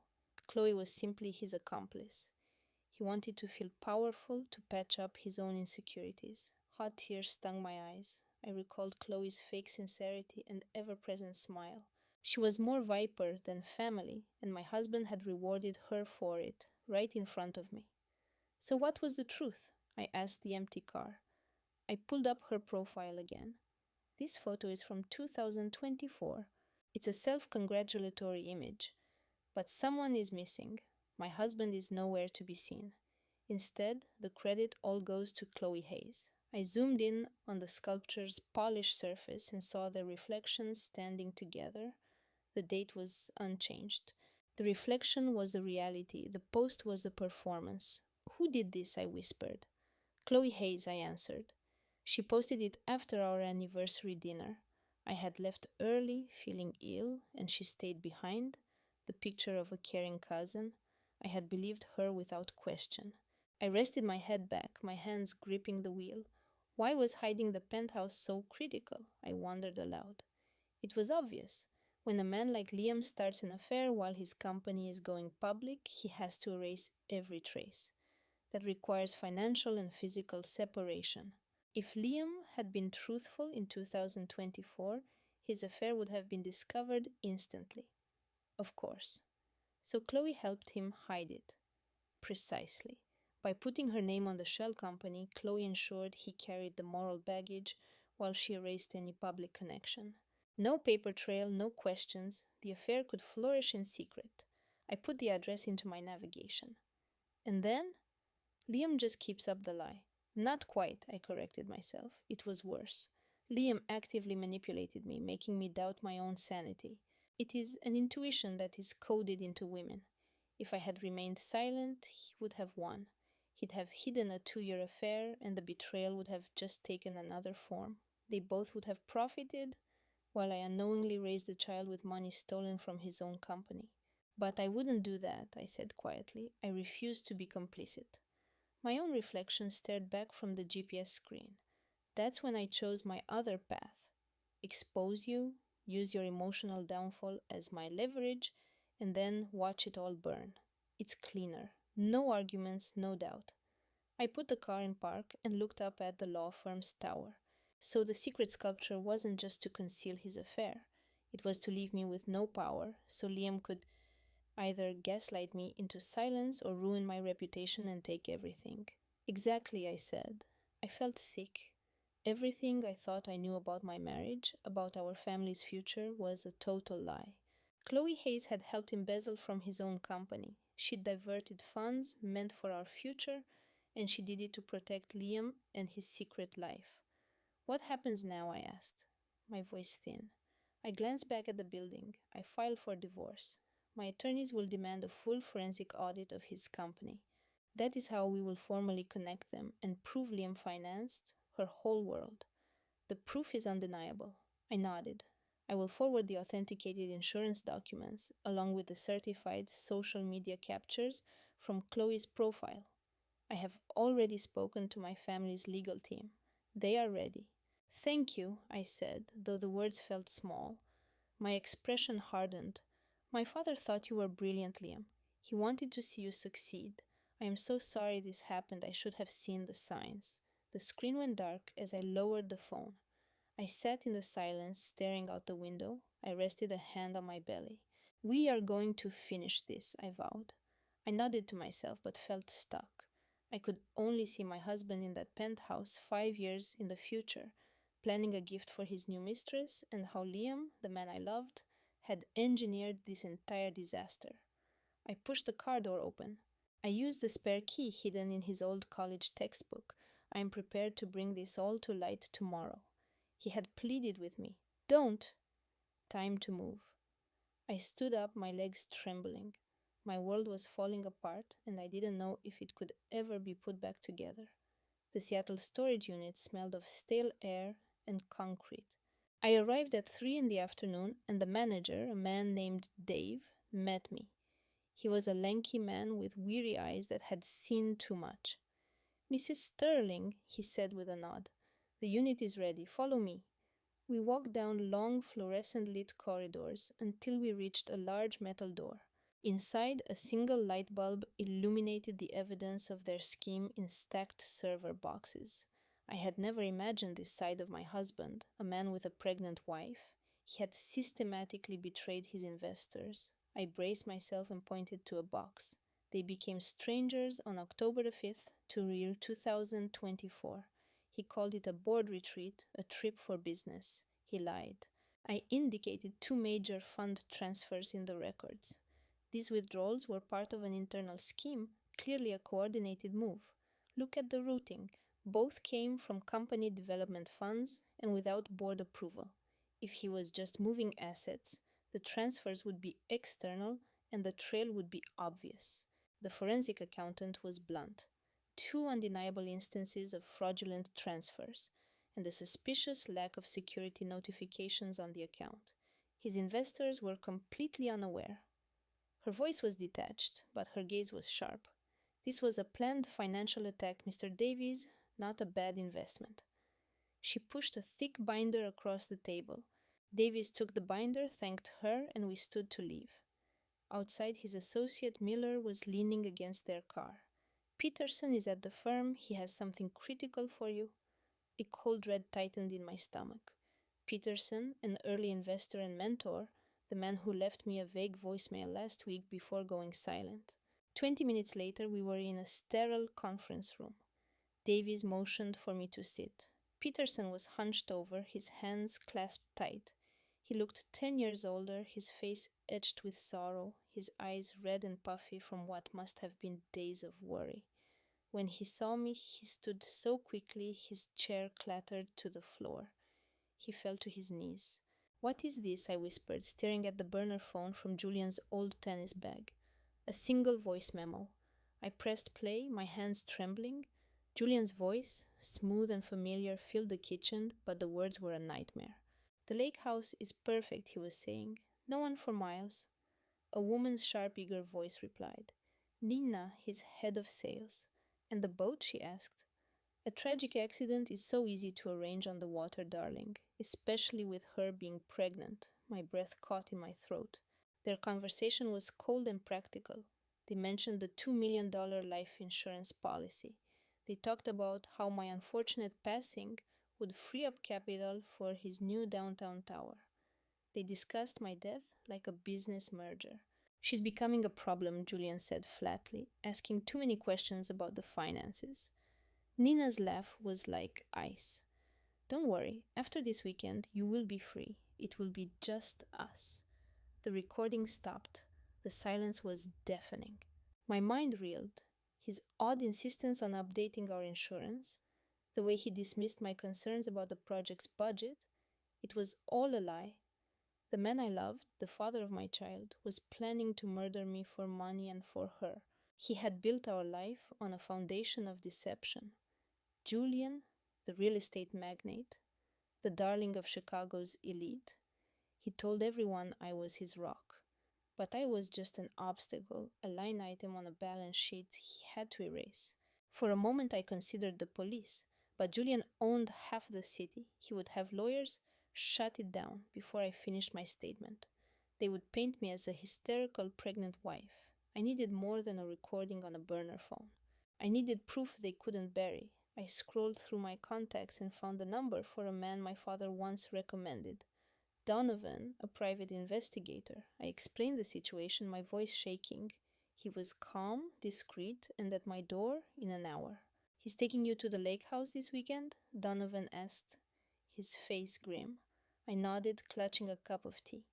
Chloe was simply his accomplice. He wanted to feel powerful to patch up his own insecurities. Hot tears stung my eyes. I recalled Chloe's fake sincerity and ever present smile. She was more viper than family, and my husband had rewarded her for it, right in front of me. So, what was the truth? I asked the empty car. I pulled up her profile again. This photo is from 2024. It's a self congratulatory image. But someone is missing. My husband is nowhere to be seen. Instead, the credit all goes to Chloe Hayes. I zoomed in on the sculpture's polished surface and saw their reflections standing together. The date was unchanged. The reflection was the reality, the post was the performance. Who did this? I whispered. Chloe Hayes, I answered. She posted it after our anniversary dinner. I had left early, feeling ill, and she stayed behind, the picture of a caring cousin. I had believed her without question. I rested my head back, my hands gripping the wheel. Why was hiding the penthouse so critical? I wondered aloud. It was obvious. When a man like Liam starts an affair while his company is going public, he has to erase every trace. That requires financial and physical separation. If Liam had been truthful in 2024, his affair would have been discovered instantly. Of course. So Chloe helped him hide it. Precisely. By putting her name on the shell company, Chloe ensured he carried the moral baggage while she erased any public connection. No paper trail, no questions. The affair could flourish in secret. I put the address into my navigation. And then Liam just keeps up the lie. Not quite, I corrected myself. It was worse. Liam actively manipulated me, making me doubt my own sanity. It is an intuition that is coded into women. If I had remained silent, he would have won. He'd have hidden a 2-year affair, and the betrayal would have just taken another form. They both would have profited, while I unknowingly raised the child with money stolen from his own company. But I wouldn't do that, I said quietly. I refused to be complicit. My own reflection stared back from the GPS screen. That's when I chose my other path. Expose you, use your emotional downfall as my leverage, and then watch it all burn. It's cleaner. No arguments, no doubt. I put the car in park and looked up at the law firm's tower. So the secret sculpture wasn't just to conceal his affair. It was to leave me with no power, so Liam could either gaslight me into silence or ruin my reputation and take everything. Exactly, I said. I felt sick. Everything I thought I knew about my marriage, about our family's future, was a total lie. Chloe Hayes had helped embezzle from his own company. She diverted funds meant for our future, and she did it to protect Liam and his secret life. What happens now? I asked, my voice thin. I glanced back at the building. I filed for divorce. My attorneys will demand a full forensic audit of his company. That is how we will formally connect them and prove Liam financed her whole world. The proof is undeniable. I nodded. I will forward the authenticated insurance documents along with the certified social media captures from Chloe's profile. I have already spoken to my family's legal team. They are ready. Thank you, I said, though the words felt small. My expression hardened. My father thought you were brilliant, Liam. He wanted to see you succeed. I am so sorry this happened. I should have seen the signs. The screen went dark as I lowered the phone. I sat in the silence, staring out the window. I rested a hand on my belly. We are going to finish this, I vowed. I nodded to myself but felt stuck. I could only see my husband in that penthouse 5 years in the future, planning a gift for his new mistress, and how Liam, the man I loved, had engineered this entire disaster. I pushed the car door open. I used the spare key hidden in his old college textbook. I am prepared to bring this all to light tomorrow. He had pleaded with me. Don't! Time to move. I stood up, my legs trembling. My world was falling apart, and I didn't know if it could ever be put back together. The Seattle storage unit smelled of stale air and concrete. I arrived at 3 in the afternoon, and the manager, a man named Dave, met me. He was a lanky man with weary eyes that had seen too much. Mrs. Sterling, he said with a nod, the unit is ready. Follow me. We walked down long fluorescent lit corridors until we reached a large metal door. Inside, a single light bulb illuminated the evidence of their scheme in stacked server boxes. I had never imagined this side of my husband, a man with a pregnant wife. He had systematically betrayed his investors. I braced myself and pointed to a box. They became strangers on October the 5th to year 2024. He called it a board retreat, a trip for business. He lied. I indicated two major fund transfers in the records. These withdrawals were part of an internal scheme, clearly a coordinated move. Look at the routing. Both came from company development funds and without board approval. If he was just moving assets, the transfers would be external and the trail would be obvious. The forensic accountant was blunt. Two undeniable instances of fraudulent transfers, and a suspicious lack of security notifications on the account. His investors were completely unaware. Her voice was detached, but her gaze was sharp. This was a planned financial attack, Mr. Davies, not a bad investment. She pushed a thick binder across the table. Davies took the binder, thanked her, and we stood to leave. Outside, his associate Miller was leaning against their car. Peterson is at the firm. He has something critical for you. A cold dread tightened in my stomach. Peterson, an early investor and mentor, the man who left me a vague voicemail last week before going silent. 20 minutes later, we were in a sterile conference room. Davies motioned for me to sit. Peterson was hunched over, his hands clasped tight. He looked 10 years older, his face etched with sorrow, his eyes red and puffy from what must have been days of worry. When he saw me, he stood so quickly his chair clattered to the floor. He fell to his knees. What is this? I whispered, staring at the burner phone from Julian's old tennis bag. A single voice memo. I pressed play, my hands trembling. Julian's voice, smooth and familiar, filled the kitchen, but the words were a nightmare. The lake house is perfect, he was saying. No one for miles. A woman's sharp, eager voice replied. Nina, his head of sales. And the boat? She asked. A tragic accident is so easy to arrange on the water, darling, especially with her being pregnant. My breath caught in my throat. Their conversation was cold and practical. They mentioned the $2 million life insurance policy. They talked about how my unfortunate passing would free up capital for his new downtown tower. They discussed my death like a business merger. She's becoming a problem, Julian said flatly, asking too many questions about the finances. Nina's laugh was like ice. Don't worry, after this weekend, you will be free. It will be just us. The recording stopped. The silence was deafening. My mind reeled. His odd insistence on updating our insurance, the way he dismissed my concerns about the project's budget, it was all a lie. The man I loved, the father of my child, was planning to murder me for money and for her. He had built our life on a foundation of deception. Julian, the real estate magnate, the darling of Chicago's elite, he told everyone I was his rock. But I was just an obstacle, a line item on a balance sheet he had to erase. For a moment I considered the police, but Julian owned half the city. He would have lawyers shut it down before I finished my statement. They would paint me as a hysterical pregnant wife. I needed more than a recording on a burner phone. I needed proof they couldn't bury. I scrolled through my contacts and found a number for a man my father once recommended. Donovan, a private investigator. I explained the situation, my voice shaking. He was calm, discreet, and at my door in an hour. He's taking you to the lake house this weekend? Donovan asked, his face grim. I nodded, clutching a cup of tea.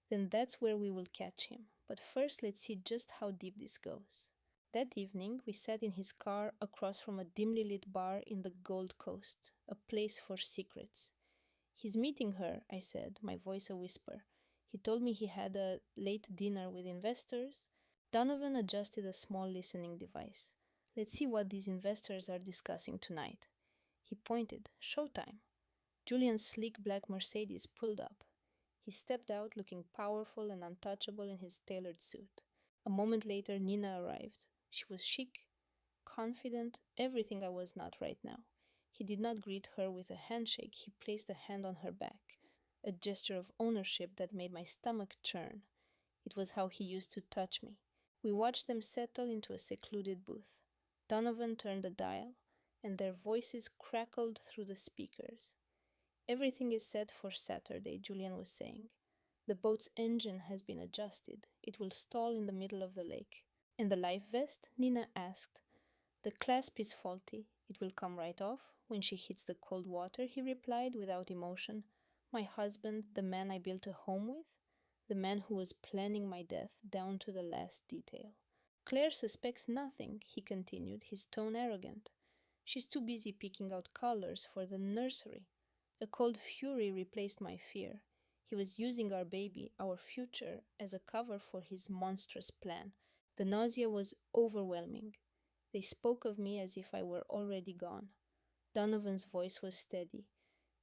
Then that's where we will catch him. But first, let's see just how deep this goes. That evening, we sat in his car across from a dimly lit bar in the Gold Coast, a place for secrets. He's meeting her, I said, my voice a whisper. He told me he had a late dinner with investors. Donovan adjusted a small listening device. Let's see what these investors are discussing tonight. He pointed. Showtime. Julian's sleek black Mercedes pulled up. He stepped out looking powerful and untouchable in his tailored suit. A moment later, Nina arrived. She was chic, confident, everything I was not right now. He did not greet her with a handshake, he placed a hand on her back, a gesture of ownership that made my stomach churn. It was how he used to touch me. We watched them settle into a secluded booth. Donovan turned a dial, and their voices crackled through the speakers. Everything is set for Saturday, Julian was saying. The boat's engine has been adjusted. It will stall in the middle of the lake. And the life vest? Nina asked. The clasp is faulty. It will come right off when she hits the cold water, he replied without emotion. My husband, the man I built a home with? The man who was planning my death down to the last detail. Claire suspects nothing, he continued, his tone arrogant. She's too busy picking out colors for the nursery. A cold fury replaced my fear. He was using our baby, our future, as a cover for his monstrous plan. The nausea was overwhelming. They spoke of me as if I were already gone. Donovan's voice was steady.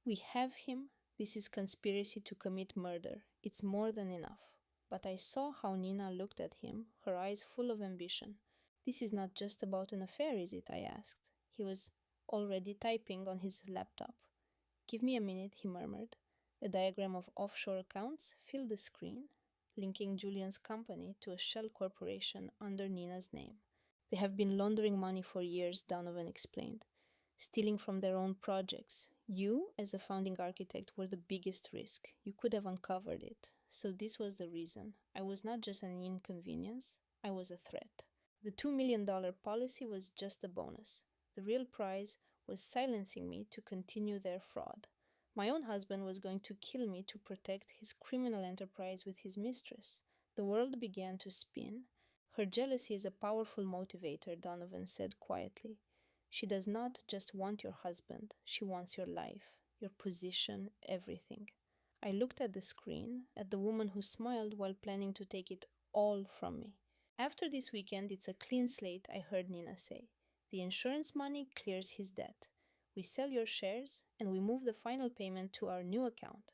We have him. This is conspiracy to commit murder. It's more than enough. But I saw how Nina looked at him, her eyes full of ambition. This is not just about an affair, is it? I asked. He was already typing on his laptop. Give me a minute, he murmured. A diagram of offshore accounts filled the screen, linking Julian's company to a shell corporation under Nina's name. They have been laundering money for years, Donovan explained, stealing from their own projects. You, as a founding architect, were the biggest risk. You could have uncovered it. So this was the reason. I was not just an inconvenience, I was a threat. The $2 million policy was just a bonus. The real prize was silencing me to continue their fraud. My own husband was going to kill me to protect his criminal enterprise with his mistress. The world began to spin. Her jealousy is a powerful motivator, Donovan said quietly. She does not just want your husband, she wants your life, your position, everything. I looked at the screen, at the woman who smiled while planning to take it all from me. After this weekend, it's a clean slate, I heard Nina say. The insurance money clears his debt. We sell your shares, and we move the final payment to our new account.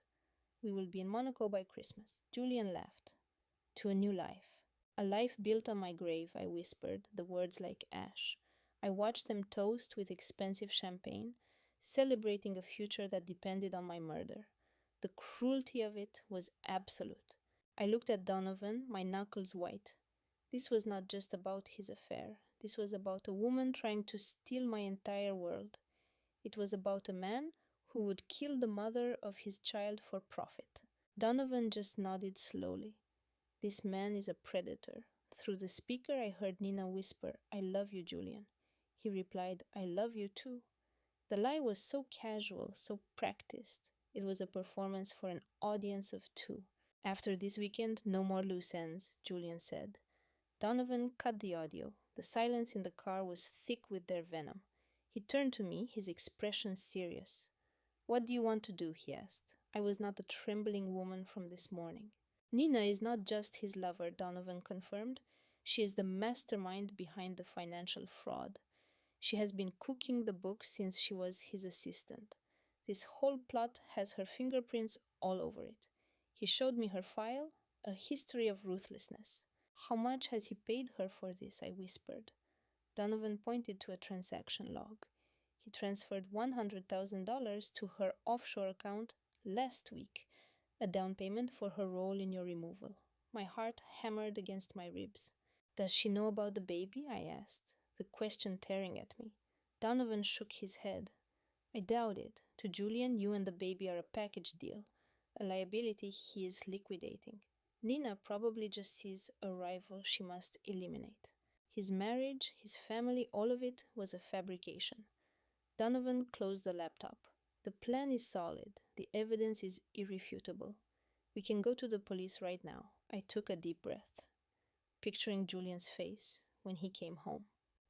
We will be in Monaco by Christmas. Julian laughed. To a new life. A life built on my grave, I whispered, the words like ash. I watched them toast with expensive champagne, celebrating a future that depended on my murder. The cruelty of it was absolute. I looked at Donovan, my knuckles white. This was not just about his affair. This was about a woman trying to steal my entire world. It was about a man who would kill the mother of his child for profit. Donovan just nodded slowly. This man is a predator. Through the speaker, I heard Nina whisper, I love you, Julian. He replied, I love you too. The lie was so casual, so practiced. It was a performance for an audience of two. After this weekend, no more loose ends, Julian said. Donovan cut the audio. The silence in the car was thick with their venom. He turned to me, his expression serious. What do you want to do? He asked. I was not a trembling woman from this morning. Nina is not just his lover, Donovan confirmed. She is the mastermind behind the financial fraud. She has been cooking the book since she was his assistant. This whole plot has her fingerprints all over it. He showed me her file, a history of ruthlessness. How much has he paid her for this? I whispered. Donovan pointed to a transaction log. He transferred $100,000 to her offshore account last week, a down payment for her role in your removal. My heart hammered against my ribs. Does she know about the baby? I asked, the question tearing at me. Donovan shook his head. I doubt it. To Julian, you and the baby are a package deal. a liability he is liquidating. Nina probably just sees a rival she must eliminate. His marriage, his family, all of it was a fabrication. Donovan closed the laptop. The plan is solid. The evidence is irrefutable. We can go to the police right now. I took a deep breath, picturing Julian's face when he came home.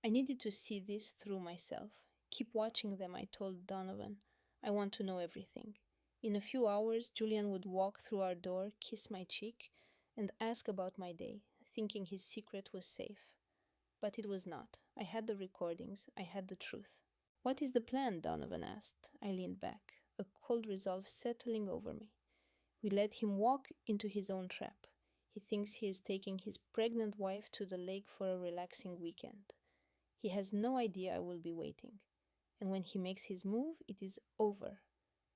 I needed to see this through myself. Keep watching them, I told Donovan. I want to know everything. In a few hours, Julian would walk through our door, kiss my cheek, and ask about my day, thinking his secret was safe. But it was not. I had the recordings. I had the truth. What is the plan? Donovan asked. I leaned back, a cold resolve settling over me. We let him walk into his own trap. He thinks he is taking his pregnant wife to the lake for a relaxing weekend. He has no idea I will be waiting. And when he makes his move, it is over.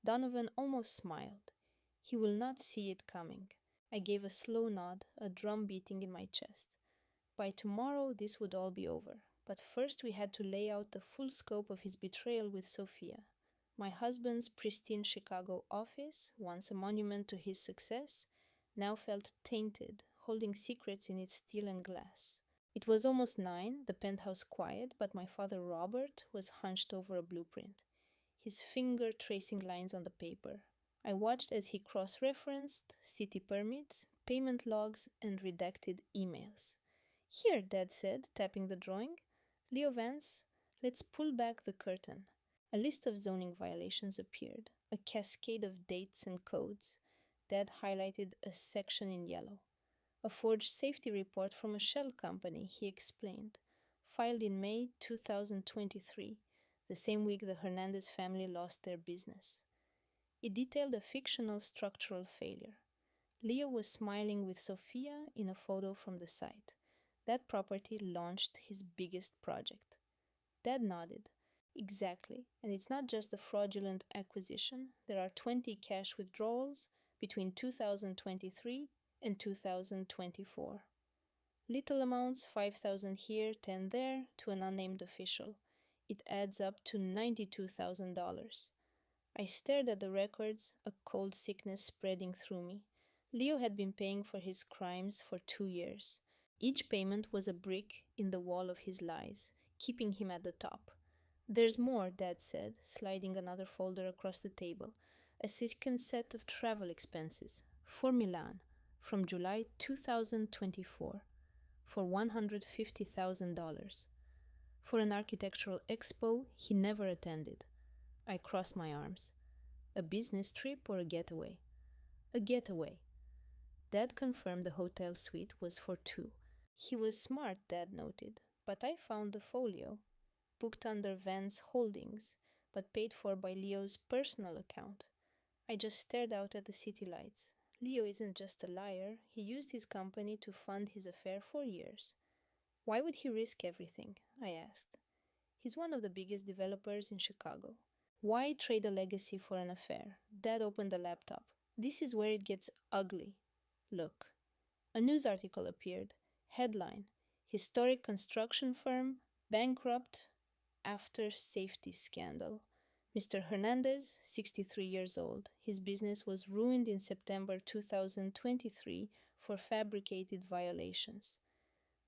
Donovan almost smiled. He will not see it coming. I gave a slow nod, a drum beating in my chest. By tomorrow, this would all be over. But first, we had to lay out the full scope of his betrayal with Sophia. My husband's pristine Chicago office, once a monument to his success, now felt tainted, holding secrets in its steel and glass. It was almost 9, the penthouse quiet, but my father Robert was hunched over a blueprint, his finger tracing lines on the paper. I watched as he cross-referenced city permits, payment logs, and redacted emails. Here, Dad said, tapping the drawing. Leo Vance, let's pull back the curtain. A list of zoning violations appeared, a cascade of dates and codes. Dad highlighted a section in yellow. A forged safety report from a shell company, he explained, filed in May 2023, the same week the Hernandez family lost their business. It detailed a fictional structural failure. Leo was smiling with Sophia in a photo from the site. That property launched his biggest project. Dad nodded. Exactly, and it's not just a fraudulent acquisition. There are 20 cash withdrawals between 2023 and 2024. Little amounts, 5,000 here, 10 there, to an unnamed official. It adds up to $92,000. I stared at the records, a cold sickness spreading through me. Leo had been paying for his crimes for 2 years. Each payment was a brick in the wall of his lies, keeping him at the top. There's more, Dad said, sliding another folder across the table. A second set of travel expenses for Milan from July 2024 for $150,000. For an architectural expo he never attended. I crossed my arms. A business trip or a getaway? A getaway. Dad confirmed the hotel suite was for 2. He was smart, Dad noted, but I found the folio, booked under Vance Holdings, but paid for by Leo's personal account. I just stared out at the city lights. Leo isn't just a liar, he used his company to fund his affair for years. Why would he risk everything? I asked. He's one of the biggest developers in Chicago. Why trade a legacy for an affair? Dad opened the laptop. This is where it gets ugly. Look. A news article appeared. Headline: Historic construction firm bankrupt after safety scandal. Mr. Hernandez, 63 years old. His business was ruined in September 2023 for fabricated violations.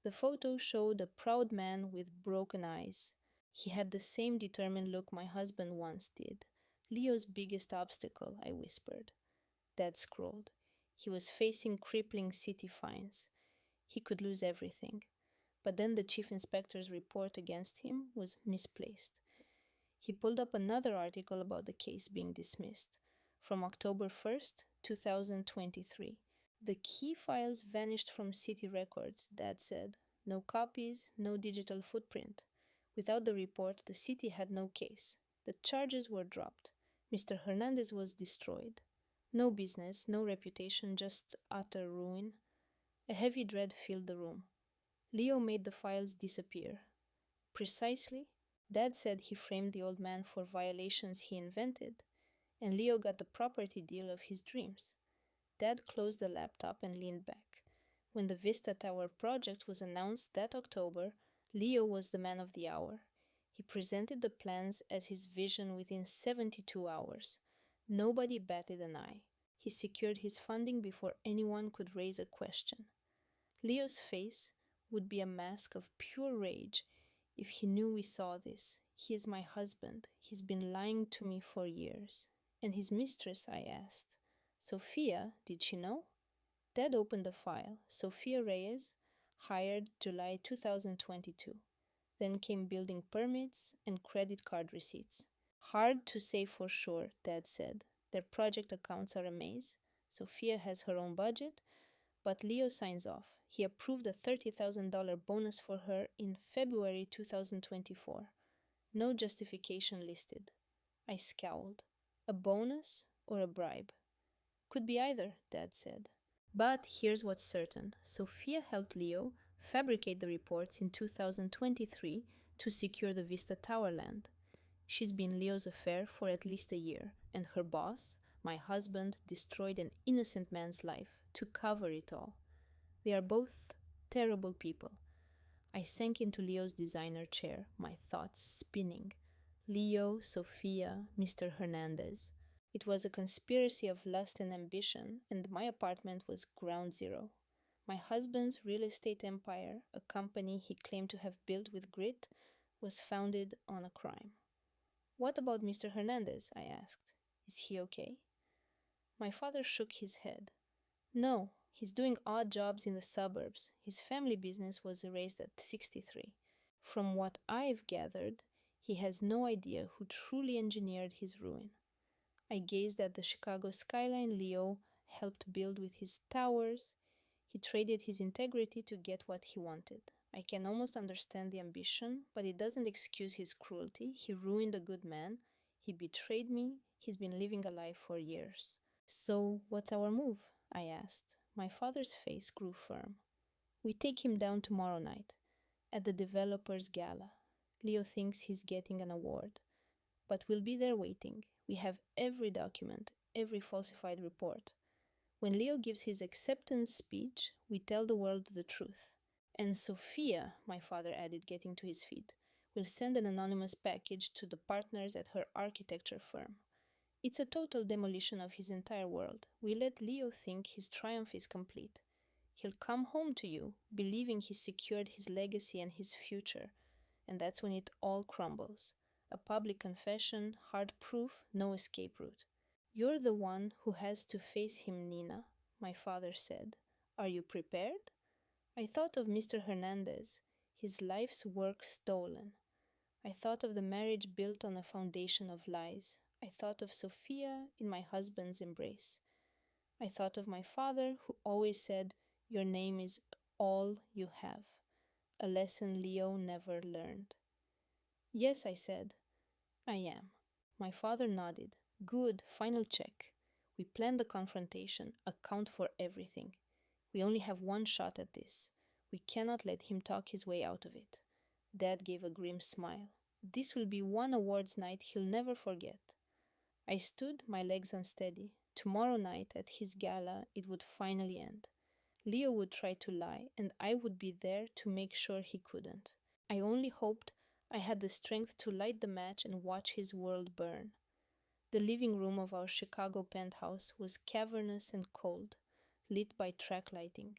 The photo showed a proud man with broken eyes. He had the same determined look my husband once did. Leo's biggest obstacle, I whispered. Dad scrolled. He was facing crippling city fines. He could lose everything. But then the chief inspector's report against him was misplaced. He pulled up another article about the case being dismissed. From October 1st, 2023. The key files vanished from city records, Dad said. No copies, no digital footprint. Without the report, the city had no case. The charges were dropped. Mr. Hernandez was destroyed. No business, no reputation, just utter ruin. A heavy dread filled the room. Leo made the files disappear. Precisely. Dad said he framed the old man for violations he invented, and Leo got the property deal of his dreams. Dad closed the laptop and leaned back. When the Vista Tower project was announced that October, Leo was the man of the hour. He presented the plans as his vision within 72 hours. Nobody batted an eye. He secured his funding before anyone could raise a question. Leo's face would be a mask of pure rage if he knew we saw this. He is my husband. He's been lying to me for years. And his mistress, I asked. Sophia, did she know? Dad opened the file. Sophia Reyes, hired July 2022. Then came building permits and credit card receipts. Hard to say for sure, Dad said. Their project accounts are a maze. Sophia has her own budget, but Leo signs off. He approved a $30,000 bonus for her in February 2024. No justification listed. I scowled. A bonus or a bribe? Could be either, Dad said. But here's what's certain. Sophia helped Leo fabricate the reports in 2023 to secure the Vista Tower land. She's been Leo's affair for at least a year, and her boss, my husband, destroyed an innocent man's life to cover it all. They are both terrible people. I sank into Leo's designer chair, my thoughts spinning. Leo, Sophia, Mr. Hernandez. It was a conspiracy of lust and ambition, and my apartment was ground zero. My husband's real estate empire, a company he claimed to have built with grit, was founded on a crime. What about Mr. Hernandez? I asked. Is he okay? My father shook his head. No, he's doing odd jobs in the suburbs. His family business was erased at 63. From what I've gathered, he has no idea who truly engineered his ruin. I gazed at the Chicago skyline Leo helped build with his towers. He traded his integrity to get what he wanted. I can almost understand the ambition, but it doesn't excuse his cruelty. He ruined a good man. He betrayed me. He's been living a lie for years. So, what's our move? I asked. My father's face grew firm. We take him down tomorrow night, at the developer's gala. Leo thinks he's getting an award, but we'll be there waiting. We have every document, every falsified report. When Leo gives his acceptance speech, we tell the world the truth. And Sophia, my father added, getting to his feet, will send an anonymous package to the partners at her architecture firm. It's a total demolition of his entire world. We let Leo think his triumph is complete. He'll come home to you, believing he's secured his legacy and his future. And that's when it all crumbles. A public confession, hard proof, no escape route. You're the one who has to face him, Nina, my father said. Are you prepared? I thought of Mr. Hernandez, his life's work stolen. I thought of the marriage built on a foundation of lies. I thought of Sophia in my husband's embrace. I thought of my father, who always said, "Your name is all you have," a lesson Leo never learned. Yes, I said, I am. My father nodded. Good, final check. We plan the confrontation, account for everything. We only have one shot at this. We cannot let him talk his way out of it. Dad gave a grim smile. This will be one awards night he'll never forget. I stood, my legs unsteady. Tomorrow night, at his gala, it would finally end. Leo would try to lie, and I would be there to make sure he couldn't. I only hoped I had the strength to light the match and watch his world burn. The living room of our Chicago penthouse was cavernous and cold, lit by track lighting.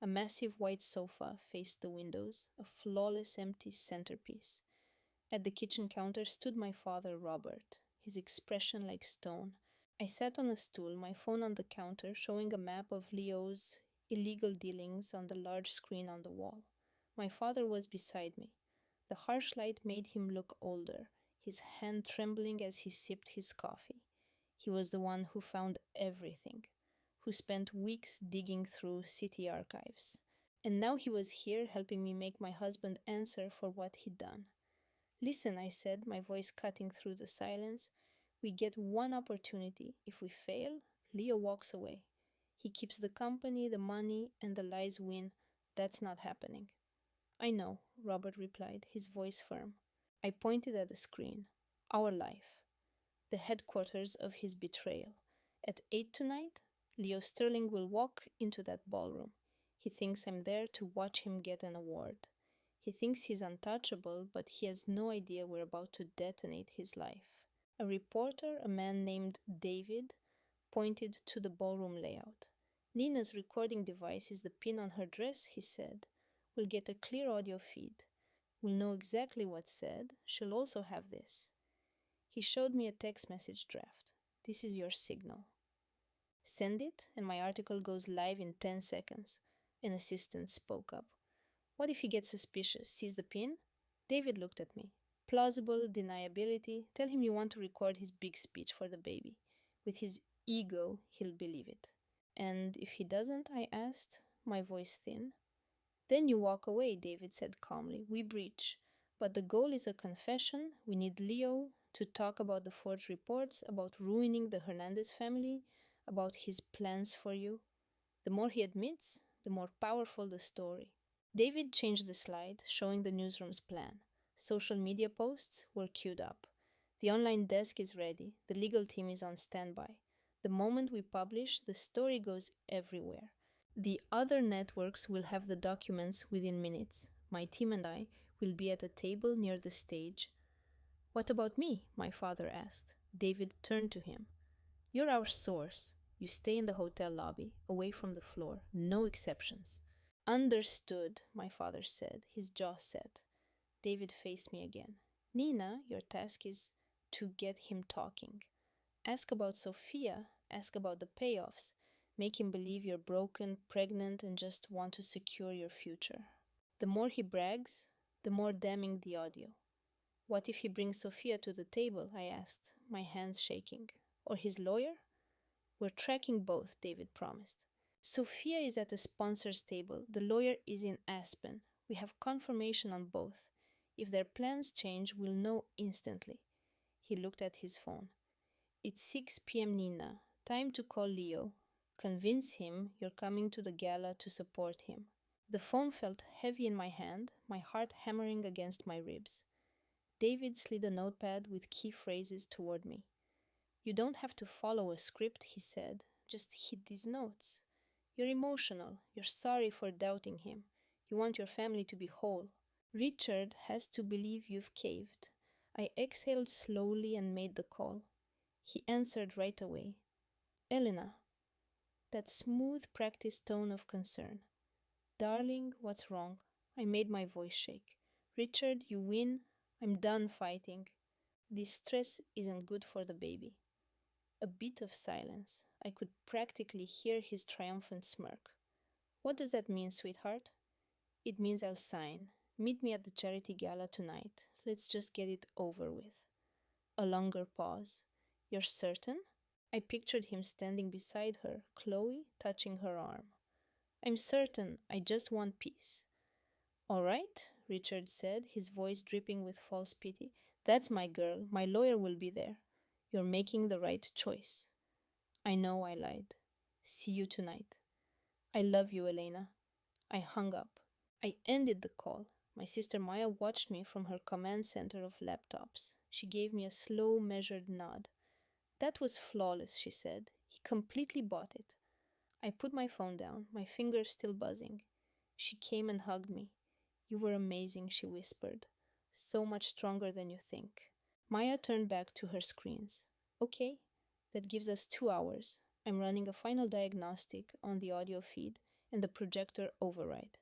A massive white sofa faced the windows, a flawless empty centerpiece. At the kitchen counter stood my father, Robert, his expression like stone. I sat on a stool, my phone on the counter, showing a map of Leo's illegal dealings on the large screen on the wall. My father was beside me. The harsh light made him look older, his hand trembling as he sipped his coffee. He was the one who found everything, who spent weeks digging through city archives. And now he was here helping me make my husband answer for what he'd done. Listen, I said, my voice cutting through the silence. We get one opportunity. If we fail, Leo walks away. He keeps the company, the money, and the lies win. That's not happening. I know, Robert replied, his voice firm. I pointed at the screen. Our life. The headquarters of his betrayal. At 8 tonight, Leo Sterling will walk into that ballroom. He thinks I'm there to watch him get an award. He thinks he's untouchable, but he has no idea we're about to detonate his life. A reporter, a man named David, pointed to the ballroom layout. Nina's recording device is the pin on her dress, he said. We'll get a clear audio feed. We'll know exactly what's said. She'll also have this. He showed me a text message draft. This is your signal. Send it, and my article goes live in 10 seconds. An assistant spoke up. What if he gets suspicious, sees the pin? David looked at me. Plausible deniability. Tell him you want to record his big speech for the baby. With his ego, he'll believe it. And if he doesn't, I asked, my voice thin. Then you walk away, David said calmly. We breach. But the goal is a confession. We need Leo to talk about the forged reports, about ruining the Hernandez family, about his plans for you. The more he admits, the more powerful the story. David changed the slide, showing the newsroom's plan. Social media posts were queued up. The online desk is ready. The legal team is on standby. The moment we publish, the story goes everywhere. The other networks will have the documents within minutes. My team and I will be at a table near the stage. What about me? My father asked. David turned to him. You're our source. You stay in the hotel lobby, away from the floor. No exceptions. Understood, my father said, his jaw set. David faced me again. Nina, your task is to get him talking. Ask about Sophia, ask about the payoffs. Make him believe you're broken, pregnant, and just want to secure your future. The more he brags, the more damning the audio. What if he brings Sophia to the table? I asked, my hands shaking. Or his lawyer? We're tracking both, David promised. Sophia is at the sponsor's table. The lawyer is in Aspen. We have confirmation on both. If their plans change, we'll know instantly. He looked at his phone. It's 6 p.m. Nina. Time to call Leo. Convince him you're coming to the gala to support him. The phone felt heavy in my hand, my heart hammering against my ribs. David slid a notepad with key phrases toward me. You don't have to follow a script, he said. Just hit these notes. You're emotional. You're sorry for doubting him. You want your family to be whole. Richard has to believe you've caved. I exhaled slowly and made the call. He answered right away. Elena. That smooth, practiced tone of concern. Darling, what's wrong? I made my voice shake. Richard, you win. I'm done fighting. This stress isn't good for the baby. A bit of silence. I could practically hear his triumphant smirk. What does that mean, sweetheart? It means I'll sign. Meet me at the charity gala tonight. Let's just get it over with. A longer pause. You're certain? I pictured him standing beside her, Chloe touching her arm. I'm certain. I just want peace. All right, Richard said, his voice dripping with false pity. That's my girl. My lawyer will be there. You're making the right choice. I know I lied. See you tonight. I love you, Elena. I hung up. I ended the call. My sister Maya watched me from her command center of laptops. She gave me a slow, measured nod. That was flawless, she said. He completely bought it. I put my phone down, my fingers still buzzing. She came and hugged me. You were amazing, she whispered. So much stronger than you think. Maya turned back to her screens. Okay, that gives us 2 hours. I'm running a final diagnostic on the audio feed and the projector override.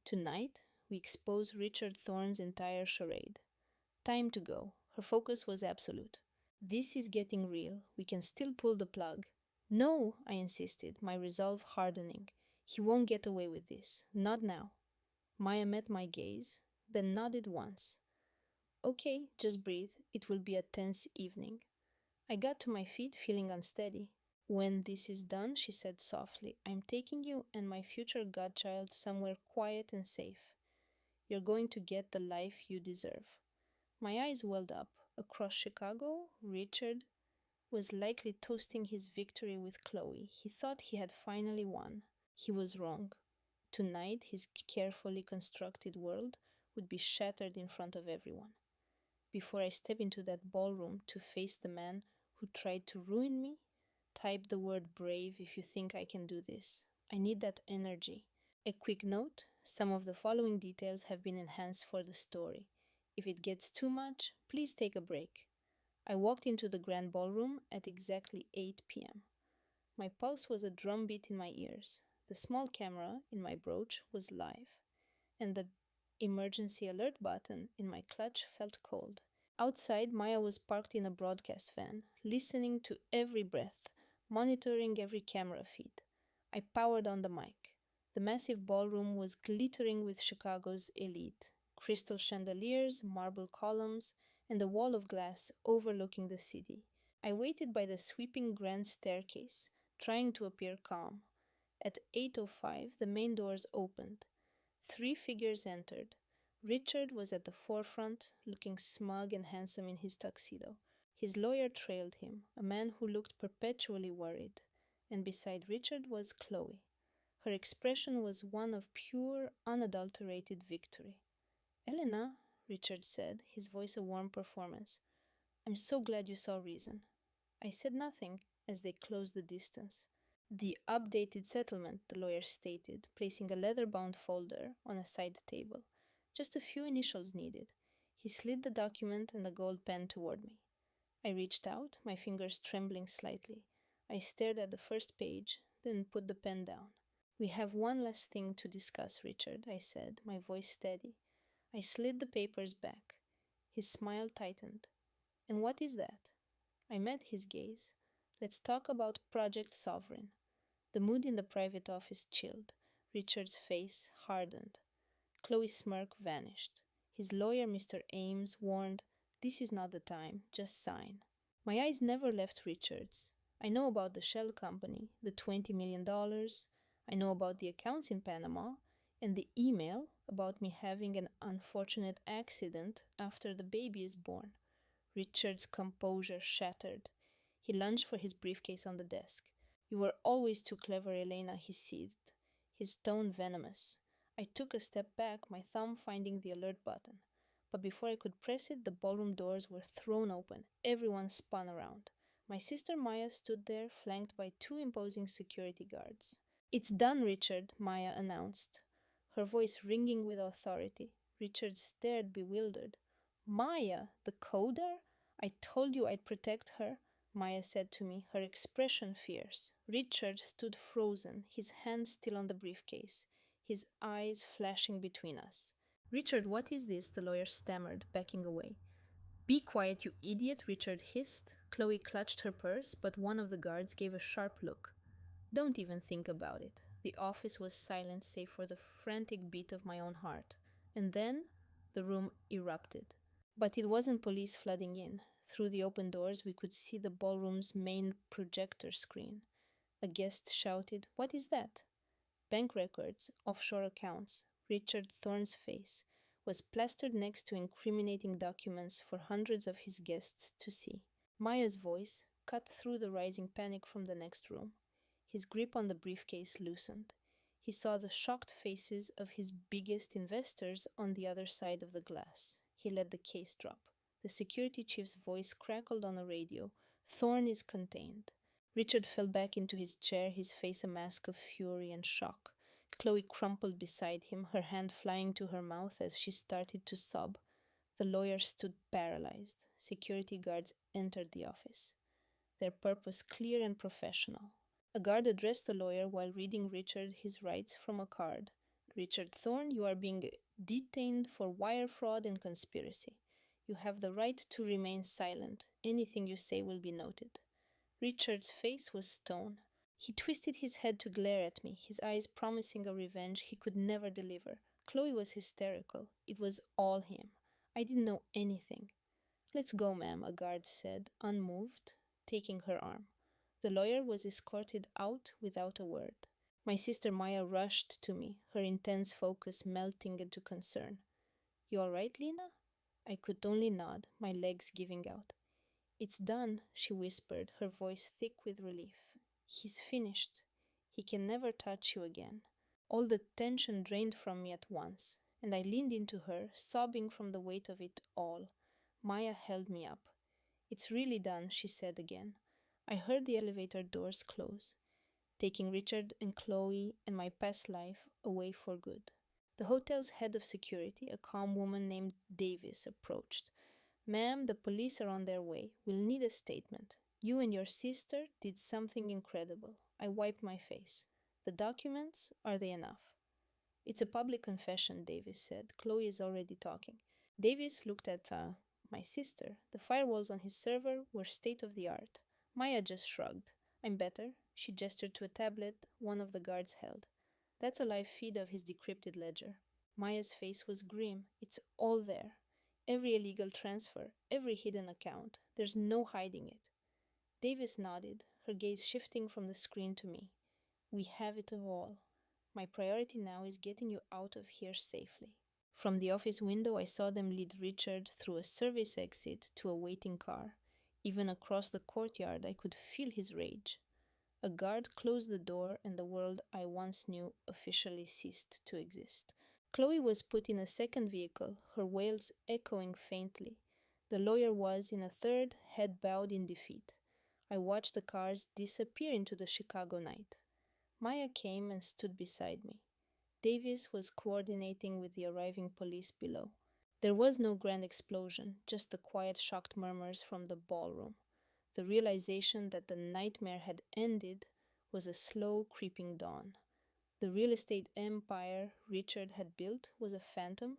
Tonight, we expose Richard Thorne's entire charade. Time to go. Her focus was absolute. This is getting real. We can still pull the plug. No, I insisted, my resolve hardening. He won't get away with this. Not now. Maya met my gaze, then nodded once. Okay, just breathe. It will be a tense evening. I got to my feet, feeling unsteady. When this is done, she said softly, I'm taking you and my future godchild somewhere quiet and safe. You're going to get the life you deserve. My eyes welled up. Across Chicago, Richard was likely toasting his victory with Chloe. He thought he had finally won. He was wrong. Tonight, his carefully constructed world would be shattered in front of everyone. Before I step into that ballroom to face the man who tried to ruin me, type the word brave if you think I can do this. I need that energy. A quick note, some of the following details have been enhanced for the story. If it gets too much, please take a break. I walked into the grand ballroom at exactly 8 p.m. My pulse was a drumbeat in my ears. The small camera in my brooch was live, and the emergency alert button in my clutch felt cold. Outside, Maya was parked in a broadcast van, listening to every breath, monitoring every camera feed. I powered on the mic. The massive ballroom was glittering with Chicago's elite crystal chandeliers, marble columns, and a wall of glass overlooking the city. I waited by the sweeping grand staircase, trying to appear calm. At 8:05, the main doors opened. Three figures entered. Richard was at the forefront, looking smug and handsome in his tuxedo. His lawyer trailed him, a man who looked perpetually worried. And beside Richard was Chloe. Her expression was one of pure, unadulterated victory. Elena, Richard said, his voice a warm performance, I'm so glad you saw reason. I said nothing as they closed the distance. The updated settlement, the lawyer stated, placing a leather bound folder on a side table. Just a few initials needed. He slid the document and the gold pen toward me. I reached out, my fingers trembling slightly. I stared at the first page, then put the pen down. We have one last thing to discuss, Richard, I said, my voice steady. I slid the papers back. His smile tightened. And what is that? I met his gaze. Let's talk about Project Sovereign. The mood in the private office chilled. Richard's face hardened. Chloe's smirk vanished. His lawyer, Mr. Ames, warned, This is not the time, just sign. My eyes never left Richard's. I know about the shell company, the $20 million. I know about the accounts in Panama, and the email about me having an unfortunate accident after the baby is born. Richard's composure shattered. He lunged for his briefcase on the desk. You were always too clever, Elena, he seethed, his tone venomous. I took a step back, my thumb finding the alert button. But before I could press it, the ballroom doors were thrown open. Everyone spun around. My sister Maya stood there, flanked by two imposing security guards. It's done, Richard, Maya announced, her voice ringing with authority. Richard stared bewildered. Maya, the coder? I told you I'd protect her, Maya said to me, her expression fierce. Richard stood frozen, his hand still on the briefcase, his eyes flashing between us. Richard, what is this? The lawyer stammered, backing away. Be quiet, you idiot, Richard hissed. Chloe clutched her purse, but one of the guards gave a sharp look. Don't even think about it. The office was silent save for the frantic beat of my own heart. And then the room erupted. But it wasn't police flooding in. Through the open doors, we could see the ballroom's main projector screen. A guest shouted, What is that? Bank records, offshore accounts. Richard Thorne's face was plastered next to incriminating documents for hundreds of his guests to see. Maya's voice cut through the rising panic from the next room. His grip on the briefcase loosened. He saw the shocked faces of his biggest investors on the other side of the glass. He let the case drop. The security chief's voice crackled on the radio. Thorne is contained. Richard fell back into his chair, his face a mask of fury and shock. Chloe crumpled beside him, her hand flying to her mouth as she started to sob. The lawyer stood paralyzed. Security guards entered the office, their purpose clear and professional. A guard addressed the lawyer while reading Richard his rights from a card. Richard Thorne, you are being detained for wire fraud and conspiracy. You have the right to remain silent. Anything you say will be noted. Richard's face was stone. He twisted his head to glare at me, his eyes promising a revenge he could never deliver. Chloe was hysterical. It was all him. I didn't know anything. Let's go, ma'am, a guard said, unmoved, taking her arm. The lawyer was escorted out without a word. My sister Maya rushed to me, her intense focus melting into concern. You all right, Lena? I could only nod, my legs giving out. It's done, she whispered, her voice thick with relief. He's finished. He can never touch you again. All the tension drained from me at once, and I leaned into her, sobbing from the weight of it all. Maya held me up. It's really done, she said again. I heard the elevator doors close, taking Richard and Chloe and my past life away for good. The hotel's head of security, a calm woman named Davis, approached. Ma'am, the police are on their way. We'll need a statement. You and your sister did something incredible. I wiped my face. The documents, are they enough? It's a public confession, Davis said. Chloe is already talking. Davis looked at my sister. The firewalls on his server were state of the art. Maya just shrugged. I'm better. She gestured to a tablet one of the guards held. That's a live feed of his decrypted ledger. Maya's face was grim. It's all there. Every illegal transfer, every hidden account. There's no hiding it. Davis nodded, her gaze shifting from the screen to me. We have it all. My priority now is getting you out of here safely. From the office window, I saw them lead Richard through a service exit to a waiting car. Even across the courtyard, I could feel his rage. A guard closed the door, and the world I once knew officially ceased to exist. Chloe was put in a second vehicle, her wails echoing faintly. The lawyer was in a third, head bowed in defeat. I watched the cars disappear into the Chicago night. Maya came and stood beside me. Davis was coordinating with the arriving police below. There was no grand explosion, just the quiet, shocked murmurs from the ballroom. The realization that the nightmare had ended was a slow, creeping dawn. The real estate empire Richard had built was a phantom,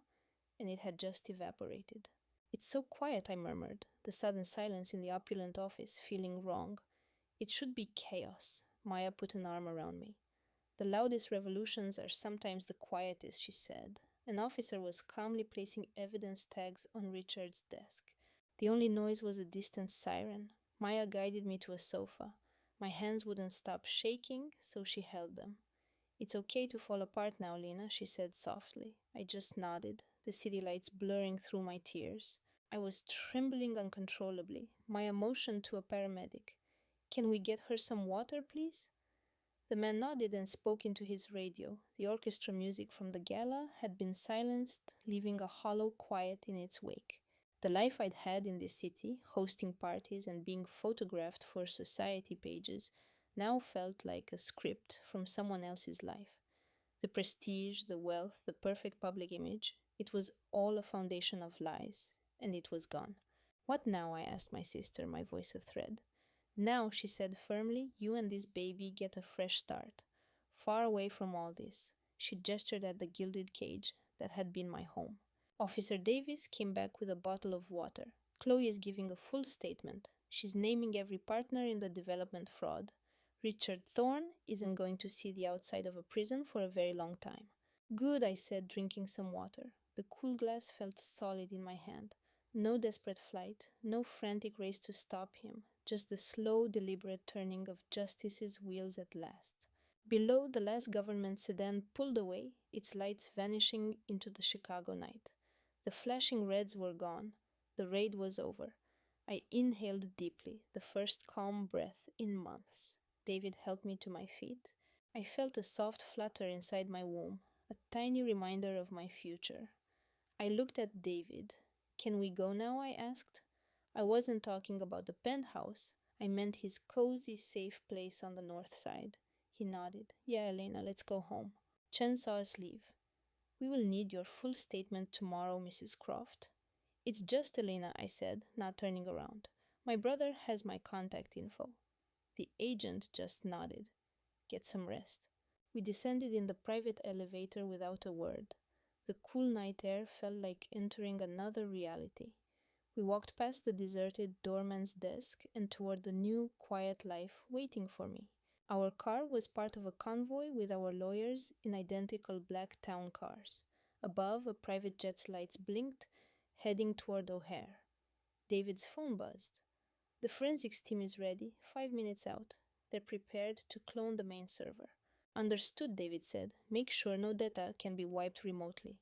and it had just evaporated. It's so quiet, I murmured, the sudden silence in the opulent office feeling wrong. It should be chaos. Maya put an arm around me. The loudest revolutions are sometimes the quietest, she said. An officer was calmly placing evidence tags on Richard's desk. The only noise was a distant siren. Maya guided me to a sofa. My hands wouldn't stop shaking, so she held them. It's okay to fall apart now, Lena, she said softly. I just nodded, the city lights blurring through my tears. I was trembling uncontrollably. Maya motioned to a paramedic. Can we get her some water, please? The man nodded and spoke into his radio. The orchestra music from the gala had been silenced, leaving a hollow quiet in its wake. The life I'd had in this city, hosting parties and being photographed for society pages, now felt like a script from someone else's life. The prestige, the wealth, the perfect public image, it was all a foundation of lies, and it was gone. What now? I asked my sister, my voice a thread. Now, she said firmly, you and this baby get a fresh start. Far away from all this. She gestured at the gilded cage that had been my home. Officer Davis came back with a bottle of water. Chloe is giving a full statement. She's naming every partner in the development fraud. Richard Thorne isn't going to see the outside of a prison for a very long time. Good, I said, drinking some water. The cool glass felt solid in my hand. No desperate flight, no frantic race to stop him, just the slow, deliberate turning of justice's wheels at last. Below, the last government sedan pulled away, its lights vanishing into the Chicago night. The flashing reds were gone. The raid was over. I inhaled deeply, the first calm breath in months. David helped me to my feet. I felt a soft flutter inside my womb, a tiny reminder of my future. I looked at David. Can we go now? I asked. I wasn't talking about the penthouse. I meant his cozy, safe place on the north side. He nodded. Yeah, Elena, let's go home. Chen saw us leave. We will need your full statement tomorrow, Mrs. Croft. It's just Elena, I said, not turning around. My brother has my contact info. The agent just nodded. Get some rest. We descended in the private elevator without a word. The cool night air felt like entering another reality. We walked past the deserted doorman's desk and toward the new, quiet life waiting for me. Our car was part of a convoy with our lawyers in identical black town cars. Above, a private jet's lights blinked, heading toward O'Hare. David's phone buzzed. The forensics team is ready, 5 minutes out. They're prepared to clone the main server. Understood, David said. Make sure no data can be wiped remotely.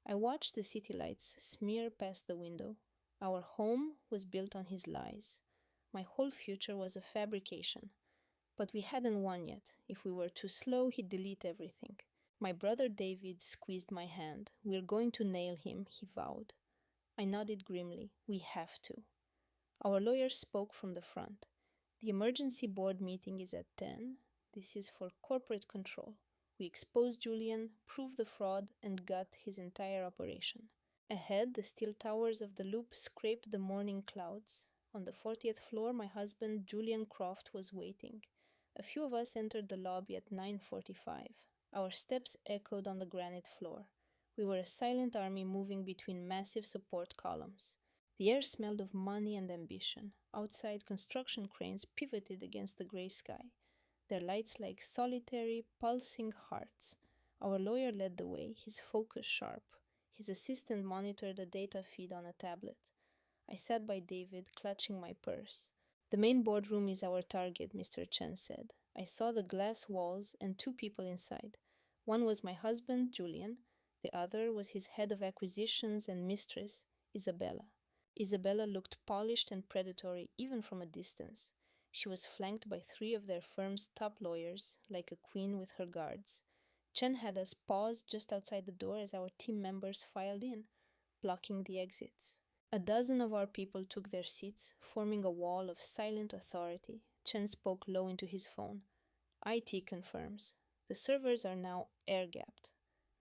I watched the city lights smear past the window. Our home was built on his lies. My whole future was a fabrication. But we hadn't won yet. If we were too slow, he'd delete everything. My brother David squeezed my hand. We're going to nail him, he vowed. I nodded grimly. We have to. Our lawyer spoke from the front. The emergency board meeting is at 10. This is for corporate control. We exposed Julian, proved the fraud, and gut his entire operation. Ahead, the steel towers of the loop scraped the morning clouds. On the 40th floor, my husband, Julian Croft, was waiting. A few of us entered the lobby at 9:45. Our steps echoed on the granite floor. We were a silent army moving between massive support columns. The air smelled of money and ambition. Outside, construction cranes pivoted against the gray sky, their lights like solitary, pulsing hearts. Our lawyer led the way, his focus sharp. His assistant monitored a data feed on a tablet. I sat by David, clutching my purse. The main boardroom is our target, Mr. Chen said. I saw the glass walls and two people inside. One was my husband, Julian. The other was his head of acquisitions and mistress, Isabella. Isabella looked polished and predatory even from a distance. She was flanked by three of their firm's top lawyers, like a queen with her guards. Chen had us pause just outside the door as our team members filed in, blocking the exits. A dozen of our people took their seats, forming a wall of silent authority. Chen spoke low into his phone. IT confirms. The servers are now air-gapped.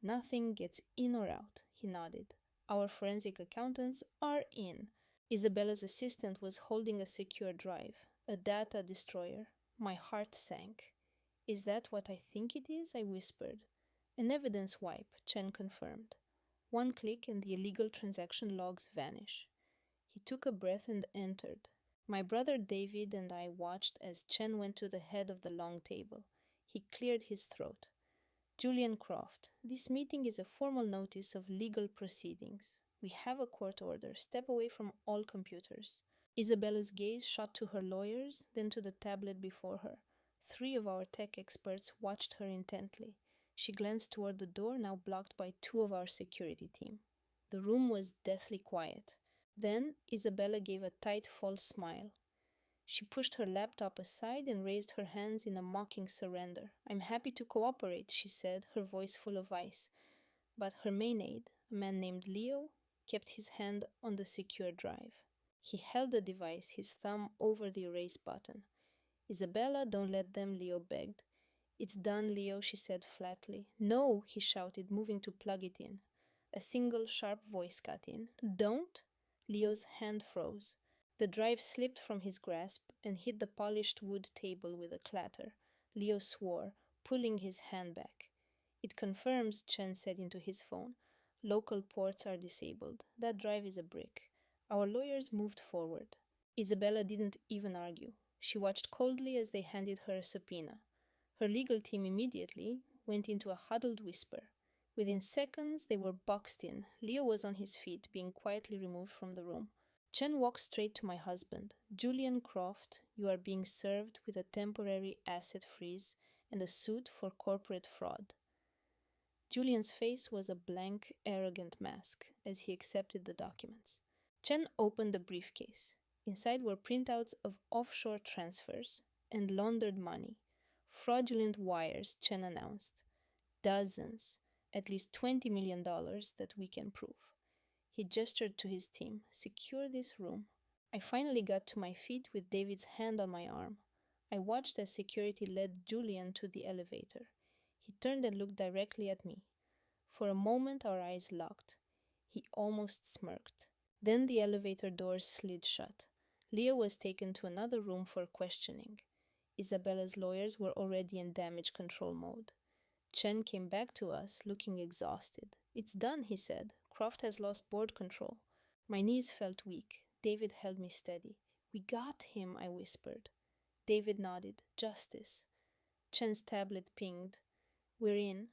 Nothing gets in or out, he nodded. Our forensic accountants are in. Isabella's assistant was holding a secure drive, a data destroyer. My heart sank. Is that what I think it is? I whispered. An evidence wipe, Chen confirmed. One click and the illegal transaction logs vanish. He took a breath and entered. My brother David and I watched as Chen went to the head of the long table. He cleared his throat. Julian Croft, this meeting is a formal notice of legal proceedings. We have a court order. Step away from all computers. Isabella's gaze shot to her lawyers, then to the tablet before her. Three of our tech experts watched her intently. She glanced toward the door, now blocked by two of our security team. The room was deathly quiet. Then Isabella gave a tight, false smile. She pushed her laptop aside and raised her hands in a mocking surrender. I'm happy to cooperate, she said, her voice full of ice. But her main aide, a man named Leo, kept his hand on the secure drive. He held the device, his thumb over the erase button. Isabella, don't let them, Leo begged. It's done, Leo, she said flatly. No, he shouted, moving to plug it in. A single sharp voice cut in. Don't? Leo's hand froze. The drive slipped from his grasp and hit the polished wood table with a clatter. Leo swore, pulling his hand back. It confirms, Chen said into his phone. Local ports are disabled. That drive is a brick. Our lawyers moved forward. Isabella didn't even argue. She watched coldly as they handed her a subpoena. Her legal team immediately went into a huddled whisper. Within seconds, they were boxed in. Leo was on his feet, being quietly removed from the room. Chen walked straight to my husband. Julian Croft, you are being served with a temporary asset freeze and a suit for corporate fraud. Julian's face was a blank, arrogant mask as he accepted the documents. Chen opened the briefcase. Inside were printouts of offshore transfers and laundered money. Fraudulent wires, Chen announced. Dozens, at least $20 million that we can prove. He gestured to his team. Secure this room. I finally got to my feet with David's hand on my arm. I watched as security led Julian to the elevator. He turned and looked directly at me. For a moment our eyes locked. He almost smirked. Then the elevator doors slid shut. Leo was taken to another room for questioning. Isabella's lawyers were already in damage control mode. Chen came back to us, looking exhausted. It's done, he said. Croft has lost board control. My knees felt weak. David held me steady. We got him, I whispered. David nodded. Justice. Chen's tablet pinged. We're in.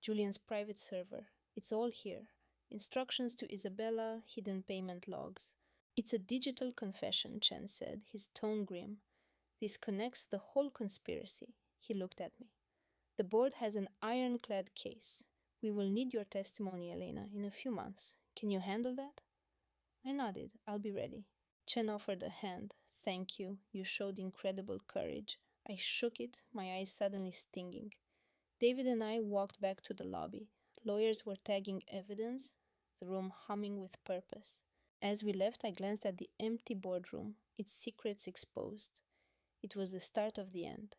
Julian's private server. It's all here. Instructions to Isabella, hidden payment logs. It's a digital confession, Chen said, his tone grim. This connects the whole conspiracy. He looked at me. The board has an ironclad case. We will need your testimony, Elena, in a few months. Can you handle that? I nodded. I'll be ready. Chen offered a hand. Thank you. You showed incredible courage. I shook it, my eyes suddenly stinging. David and I walked back to the lobby. Lawyers were tagging evidence, the room humming with purpose. As we left, I glanced at the empty boardroom, its secrets exposed. It was the start of the end.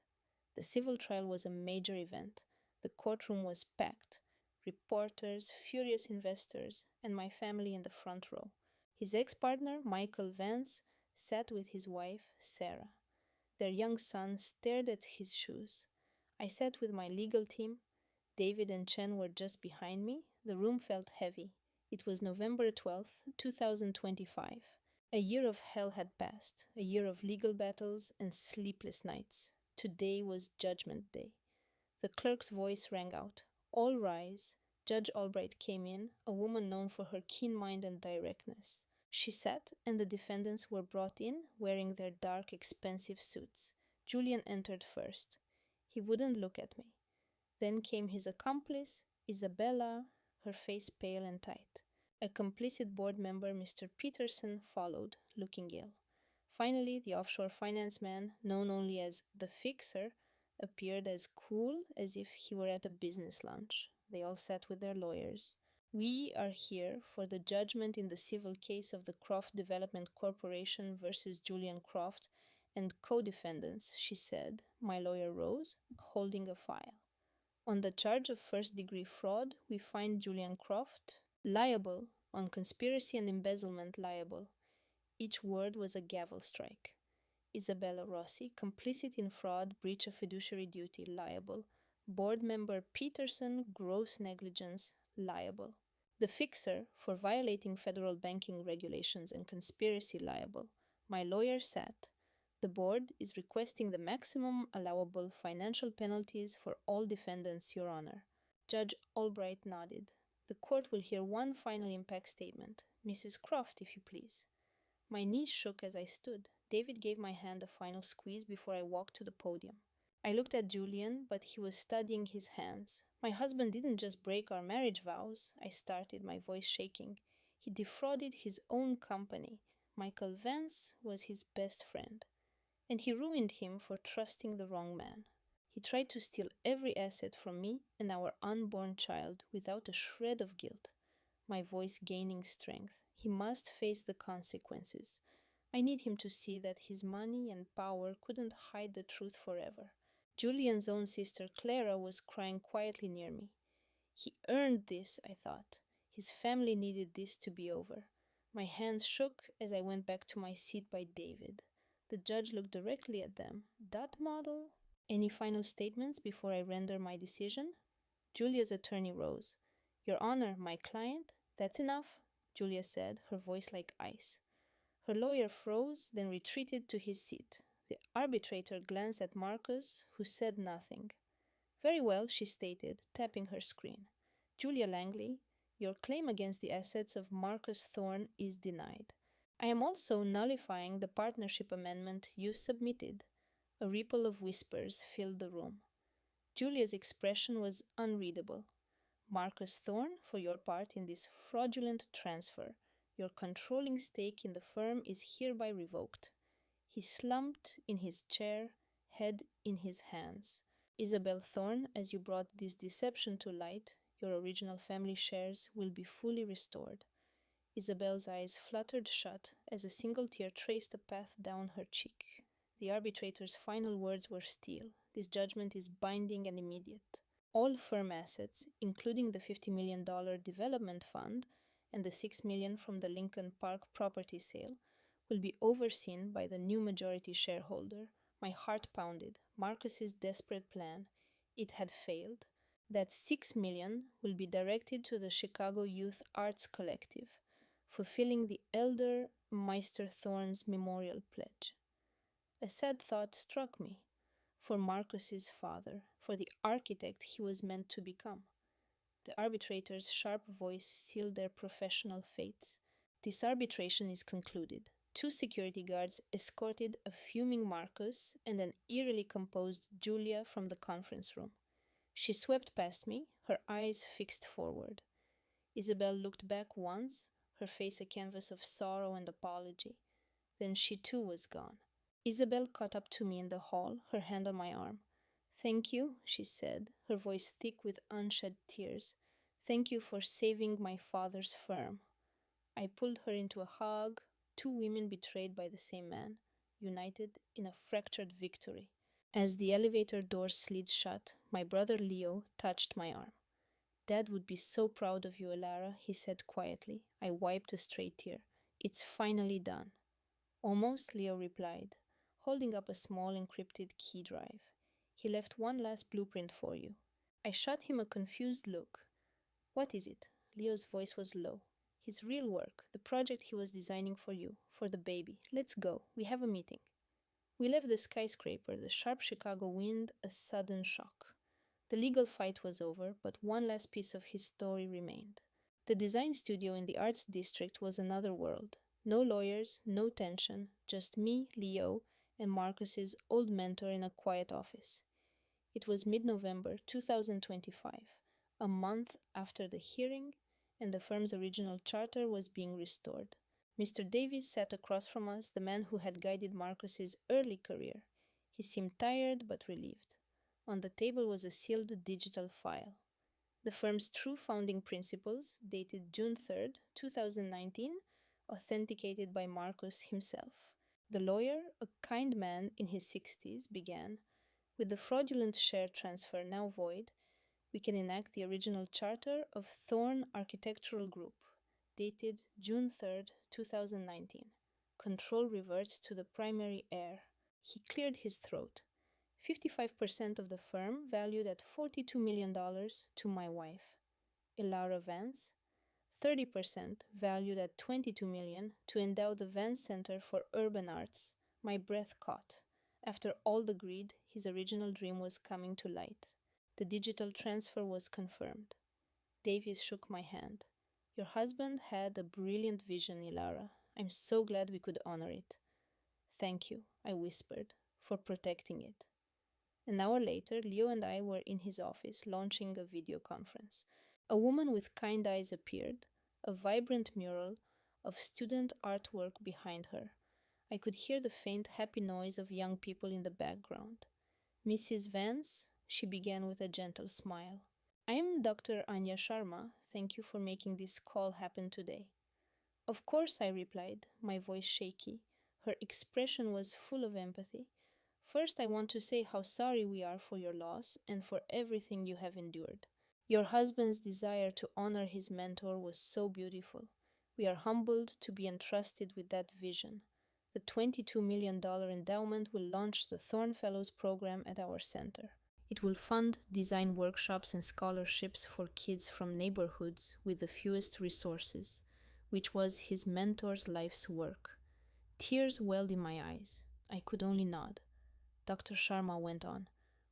The civil trial was a major event. The courtroom was packed. Reporters, furious investors, and my family in the front row. His ex-partner, Michael Vance, sat with his wife, Sarah. Their young son stared at his shoes. I sat with my legal team. David and Chen were just behind me. The room felt heavy. It was November 12th, 2025. A year of hell had passed, a year of legal battles and sleepless nights. Today was Judgment Day. The clerk's voice rang out. All rise. Judge Albright came in, a woman known for her keen mind and directness. She sat, and the defendants were brought in, wearing their dark, expensive suits. Julian entered first. He wouldn't look at me. Then came his accomplice, Isabella, her face pale and tight. A complicit board member, Mr. Peterson, followed, looking ill. Finally, the offshore finance man, known only as the Fixer, appeared as cool as if he were at a business lunch. They all sat with their lawyers. We are here for the judgment in the civil case of the Croft Development Corporation versus Julian Croft and co-defendants, she said. My lawyer rose, holding a file. On the charge of first-degree fraud, we find Julian Croft liable, on conspiracy and embezzlement liable. Each word was a gavel strike. Isabella Rossi, complicit in fraud, breach of fiduciary duty, liable. Board member Peterson, gross negligence, liable. The Fixer, for violating federal banking regulations and conspiracy, liable. My lawyer sat. The board is requesting the maximum allowable financial penalties for all defendants, Your Honor. Judge Albright nodded. The court will hear one final impact statement. Mrs. Croft, if you please. My knees shook as I stood. David gave my hand a final squeeze before I walked to the podium. I looked at Julian, but he was studying his hands. My husband didn't just break our marriage vows, I started, my voice shaking. He defrauded his own company. Michael Vance was his best friend. And he ruined him for trusting the wrong man. He tried to steal every asset from me and our unborn child without a shred of guilt. My voice gaining strength. He must face the consequences. I need him to see that his money and power couldn't hide the truth forever. Julian's own sister Clara was crying quietly near me. He earned this, I thought. His family needed this to be over. My hands shook as I went back to my seat by David. The judge looked directly at them. That model? Any final statements before I render my decision? Julia's attorney rose. Your Honor, my client? That's enough, Julia said, her voice like ice. Her lawyer froze, then retreated to his seat. The arbitrator glanced at Marcus, who said nothing. Very well, she stated, tapping her screen. Julia Langley, your claim against the assets of Marcus Thorne is denied. I am also nullifying the partnership amendment you submitted. A ripple of whispers filled the room. Julia's expression was unreadable. Marcus Thorne, for your part in this fraudulent transfer, your controlling stake in the firm is hereby revoked. He slumped in his chair, head in his hands. Isabel Thorne, as you brought this deception to light, your original family shares will be fully restored. Isabel's eyes fluttered shut as a single tear traced a path down her cheek. The arbitrator's final words were steel. This judgment is binding and immediate. All firm assets, including the $50 million development fund and the $6 million from the Lincoln Park property sale, will be overseen by the new majority shareholder. My heart pounded. Marcus's desperate plan. It had failed. That $6 million will be directed to the Chicago Youth Arts Collective, fulfilling the elder Meister Thorne's memorial pledge. A sad thought struck me. For Marcus's father, for the architect he was meant to become. The arbitrator's sharp voice sealed their professional fates. This arbitration is concluded. Two security guards escorted a fuming Marcus and an eerily composed Julia from the conference room. She swept past me, her eyes fixed forward. Isabel looked back once, her face a canvas of sorrow and apology. Then she too was gone. Isabel caught up to me in the hall, her hand on my arm. Thank you, she said, her voice thick with unshed tears. Thank you for saving my father's firm. I pulled her into a hug, two women betrayed by the same man, united in a fractured victory. As the elevator doors slid shut, my brother Leo touched my arm. Dad would be so proud of you, Elara, he said quietly. I wiped a stray tear. It's finally done. Almost, Leo replied, holding up a small encrypted key drive. He left one last blueprint for you. I shot him a confused look. What is it? Leo's voice was low. His real work, the project he was designing for you, for the baby. Let's go. We have a meeting. We left the skyscraper, the sharp Chicago wind a sudden shock. The legal fight was over, but one last piece of his story remained. The design studio in the arts district was another world. No lawyers, no tension, just me, Leo, and Marcus's old mentor in a quiet office. It was mid November 2025, a month after the hearing, and the firm's original charter was being restored. Mr. Davis sat across from us, the man who had guided Marcus's early career. He seemed tired but relieved. On the table was a sealed digital file. The firm's true founding principles, dated June 3rd, 2019, authenticated by Marcus himself. The lawyer, a kind man in his 60s, began, with the fraudulent share transfer now void, we can enact the original charter of Thorn Architectural Group, dated June 3rd, 2019. Control reverts to the primary heir. He cleared his throat. 55% of the firm, valued at $42 million, to my wife, Elara Vance. 30%, valued at $22 million, to endow the Vance Center for Urban Arts. My breath caught. After all the greed, his original dream was coming to light. The digital transfer was confirmed. Davies shook my hand. Your husband had a brilliant vision, Ilara. I'm so glad we could honor it. Thank you, I whispered, for protecting it. An hour later, Leo and I were in his office launching a video conference. A woman with kind eyes appeared, a vibrant mural of student artwork behind her. I could hear the faint, happy noise of young people in the background. Mrs. Vance, she began with a gentle smile. I am Dr. Anya Sharma. Thank you for making this call happen today. Of course, I replied, my voice shaky. Her expression was full of empathy. First, I want to say how sorry we are for your loss and for everything you have endured. Your husband's desire to honor his mentor was so beautiful. We are humbled to be entrusted with that vision. The $22 million endowment will launch the Thorn Fellows program at our center. It will fund design workshops and scholarships for kids from neighborhoods with the fewest resources, which was his mentor's life's work. Tears welled in my eyes. I could only nod. Dr. Sharma went on.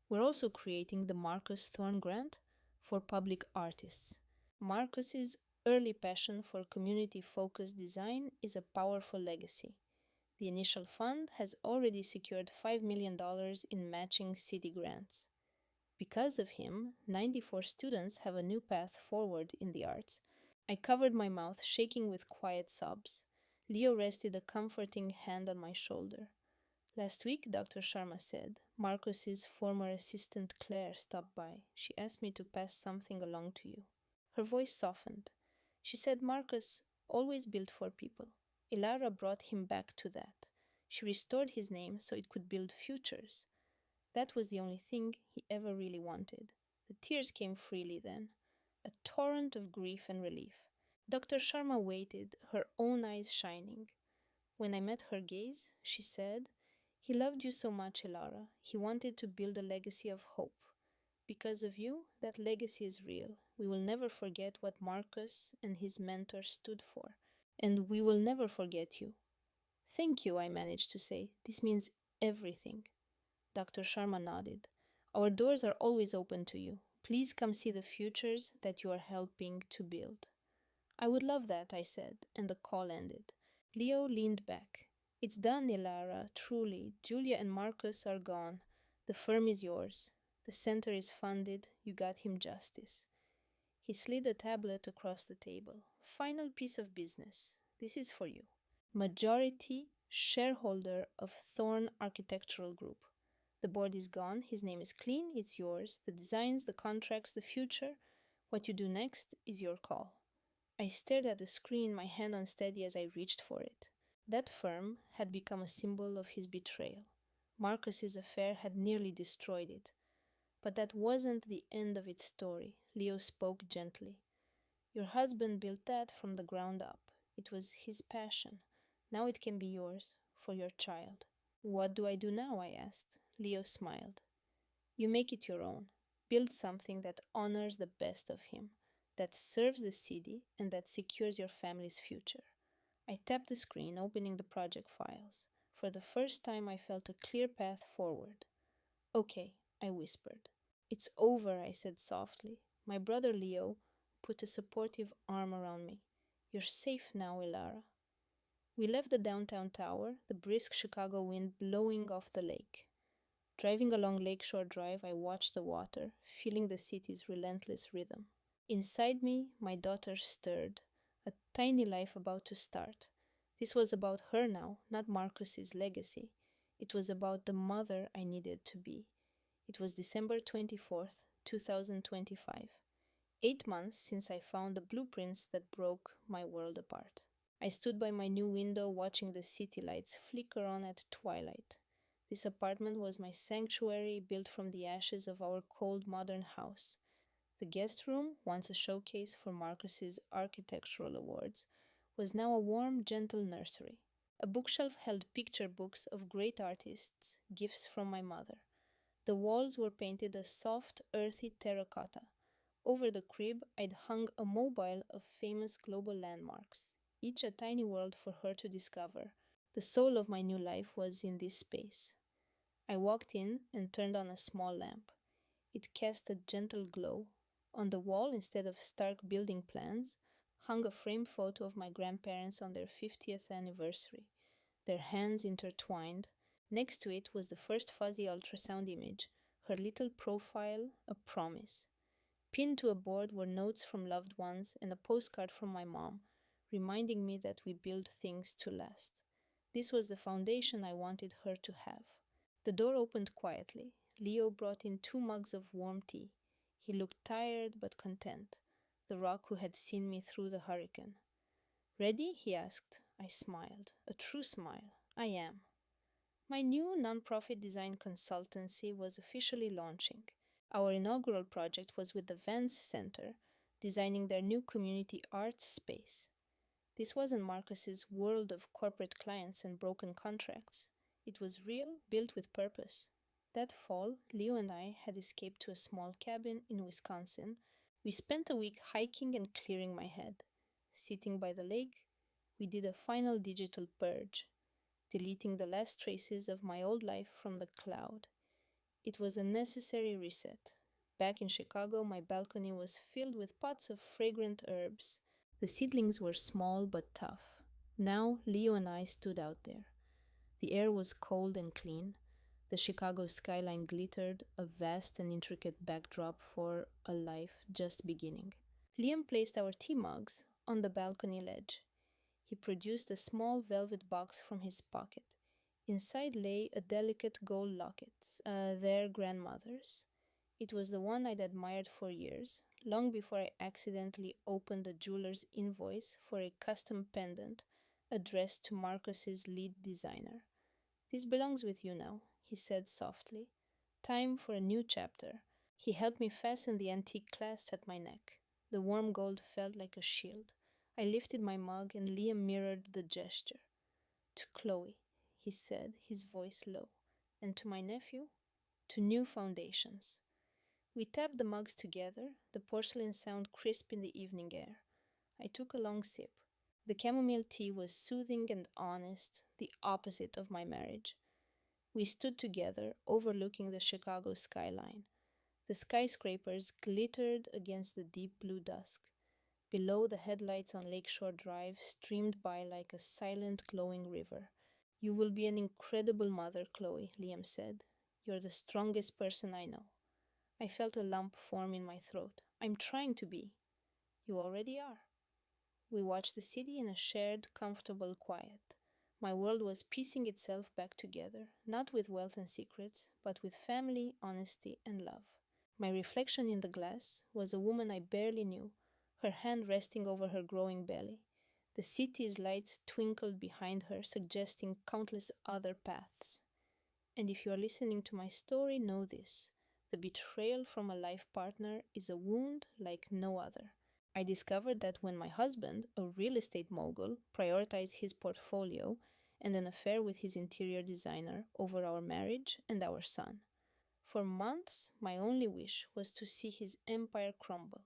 We're also creating the Marcus Thorn Grant for public artists. Marcus's early passion for community-focused design is a powerful legacy. The initial fund has already secured $5 million in matching city grants. Because of him, 94 students have a new path forward in the arts. I covered my mouth, shaking with quiet sobs. Leo rested a comforting hand on my shoulder. Last week, Dr. Sharma said, Marcus's former assistant Claire stopped by. She asked me to pass something along to you. Her voice softened. She said Marcus always built for people. Ilara brought him back to that. She restored his name so it could build futures. That was the only thing he ever really wanted. The tears came freely then, a torrent of grief and relief. Dr. Sharma waited, her own eyes shining. When I met her gaze, she said, he loved you so much, Elara. He wanted to build a legacy of hope. Because of you, that legacy is real. We will never forget what Marcus and his mentor stood for. And we will never forget you. Thank you, I managed to say. This means everything. Dr. Sharma nodded. Our doors are always open to you. Please come see the futures that you are helping to build. I would love that, I said, and the call ended. Leo leaned back. It's done, Ilara, truly. Julia and Marcus are gone. The firm is yours. The center is funded. You got him justice. He slid a tablet across the table. Final piece of business. This is for you. Majority shareholder of Thorn Architectural Group. The board is gone. His name is clean. It's yours. The designs, the contracts, the future. What you do next is your call. I stared at the screen, my hand unsteady as I reached for it. That firm had become a symbol of his betrayal. Marcus's affair had nearly destroyed it. But that wasn't the end of its story. Leo spoke gently. Your husband built that from the ground up. It was his passion. Now it can be yours, for your child. What do I do now? I asked. Leo smiled. You make it your own. Build something that honors the best of him, that serves the city, and that secures your family's future. I tapped the screen, opening the project files. For the first time, I felt a clear path forward. Okay, I whispered. It's over, I said softly. My brother Leo put a supportive arm around me. You're safe now, Ilara. We left the downtown tower, the brisk Chicago wind blowing off the lake. Driving along Lakeshore Drive, I watched the water, feeling the city's relentless rhythm. Inside me, my daughter stirred, a tiny life about to start. This was about her now, not Marcus's legacy. It was about the mother I needed to be. It was December 24th, 2025. 8 months since I found the blueprints that broke my world apart. I stood by my new window watching the city lights flicker on at twilight. This apartment was my sanctuary built from the ashes of our cold modern house. The guest room, once a showcase for Marcus's architectural awards, was now a warm, gentle nursery. A bookshelf held picture books of great artists, gifts from my mother. The walls were painted a soft, earthy terracotta. Over the crib, I'd hung a mobile of famous global landmarks, each a tiny world for her to discover. The soul of my new life was in this space. I walked in and turned on a small lamp. It cast a gentle glow. On the wall, instead of stark building plans, hung a framed photo of my grandparents on their 50th anniversary, their hands intertwined. Next to it was the first fuzzy ultrasound image, her little profile a promise. Pinned to a board were notes from loved ones and a postcard from my mom, reminding me that we build things to last. This was the foundation I wanted her to have. The door opened quietly. Leo brought in 2 mugs of warm tea. He looked tired but content, the rock who had seen me through the hurricane. Ready? He asked. I smiled, a true smile. I am. My new nonprofit design consultancy was officially launching. Our inaugural project was with the Vance Center, designing their new community arts space. This wasn't Marcus's world of corporate clients and broken contracts. It was real, built with purpose. That fall, Leo and I had escaped to a small cabin in Wisconsin. We spent a week hiking and clearing my head. Sitting by the lake, we did a final digital purge, deleting the last traces of my old life from the cloud. It was a necessary reset. Back in Chicago, my balcony was filled with pots of fragrant herbs. The seedlings were small but tough. Now, Leo and I stood out there. The air was cold and clean. The Chicago skyline glittered, a vast and intricate backdrop for a life just beginning. Liam placed our tea mugs on the balcony ledge. He produced a small velvet box from his pocket. Inside lay a delicate gold locket, their grandmother's. It was the one I'd admired for years, long before I accidentally opened the jeweler's invoice for a custom pendant addressed to Marcus's lead designer. This belongs with you now, he said softly. Time for a new chapter. He helped me fasten the antique clasp at my neck. The warm gold felt like a shield. I lifted my mug and Liam mirrored the gesture. To Chloe, he said, his voice low, and to my nephew, to new foundations. We tapped the mugs together, the porcelain sound crisp in the evening air. I took a long sip. The chamomile tea was soothing and honest, the opposite of my marriage. We stood together, overlooking the Chicago skyline. The skyscrapers glittered against the deep blue dusk. Below, the headlights on Lakeshore Drive streamed by like a silent, glowing river. You will be an incredible mother, Chloe, Liam said. You're the strongest person I know. I felt a lump form in my throat. I'm trying to be. You already are. We watched the city in a shared, comfortable quiet. My world was piecing itself back together, not with wealth and secrets, but with family, honesty, and love. My reflection in the glass was a woman I barely knew, her hand resting over her growing belly. The city's lights twinkled behind her, suggesting countless other paths. And if you are listening to my story, know this. The betrayal from a life partner is a wound like no other. I discovered that when my husband, a real estate mogul, prioritized his portfolio and an affair with his interior designer over our marriage and our son. For months, my only wish was to see his empire crumble.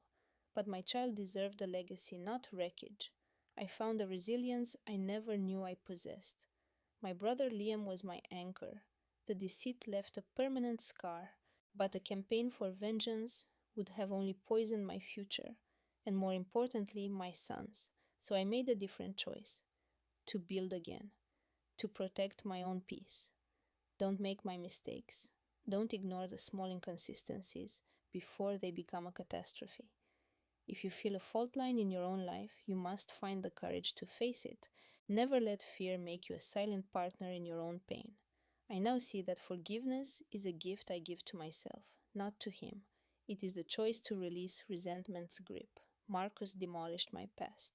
But my child deserved a legacy, not wreckage. I found a resilience I never knew I possessed. My brother Liam was my anchor. The deceit left a permanent scar, but a campaign for vengeance would have only poisoned my future, and more importantly, my son's. So I made a different choice to build again, to protect my own peace. Don't make my mistakes. Don't ignore the small inconsistencies before they become a catastrophe. If you feel a fault line in your own life, you must find the courage to face it. Never let fear make you a silent partner in your own pain. I now see that forgiveness is a gift I give to myself, not to him. It is the choice to release resentment's grip. Marcus demolished my past,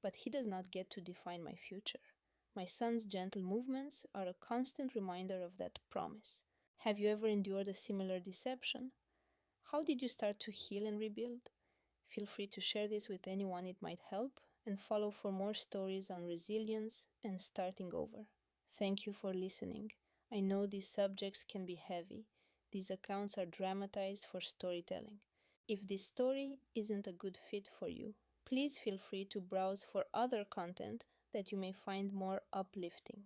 but he does not get to define my future. My son's gentle movements are a constant reminder of that promise. Have you ever endured a similar deception? How did you start to heal and rebuild? Feel free to share this with anyone it might help, and follow for more stories on resilience and starting over. Thank you for listening. I know these subjects can be heavy. These accounts are dramatized for storytelling. If this story isn't a good fit for you, please feel free to browse for other content that you may find more uplifting.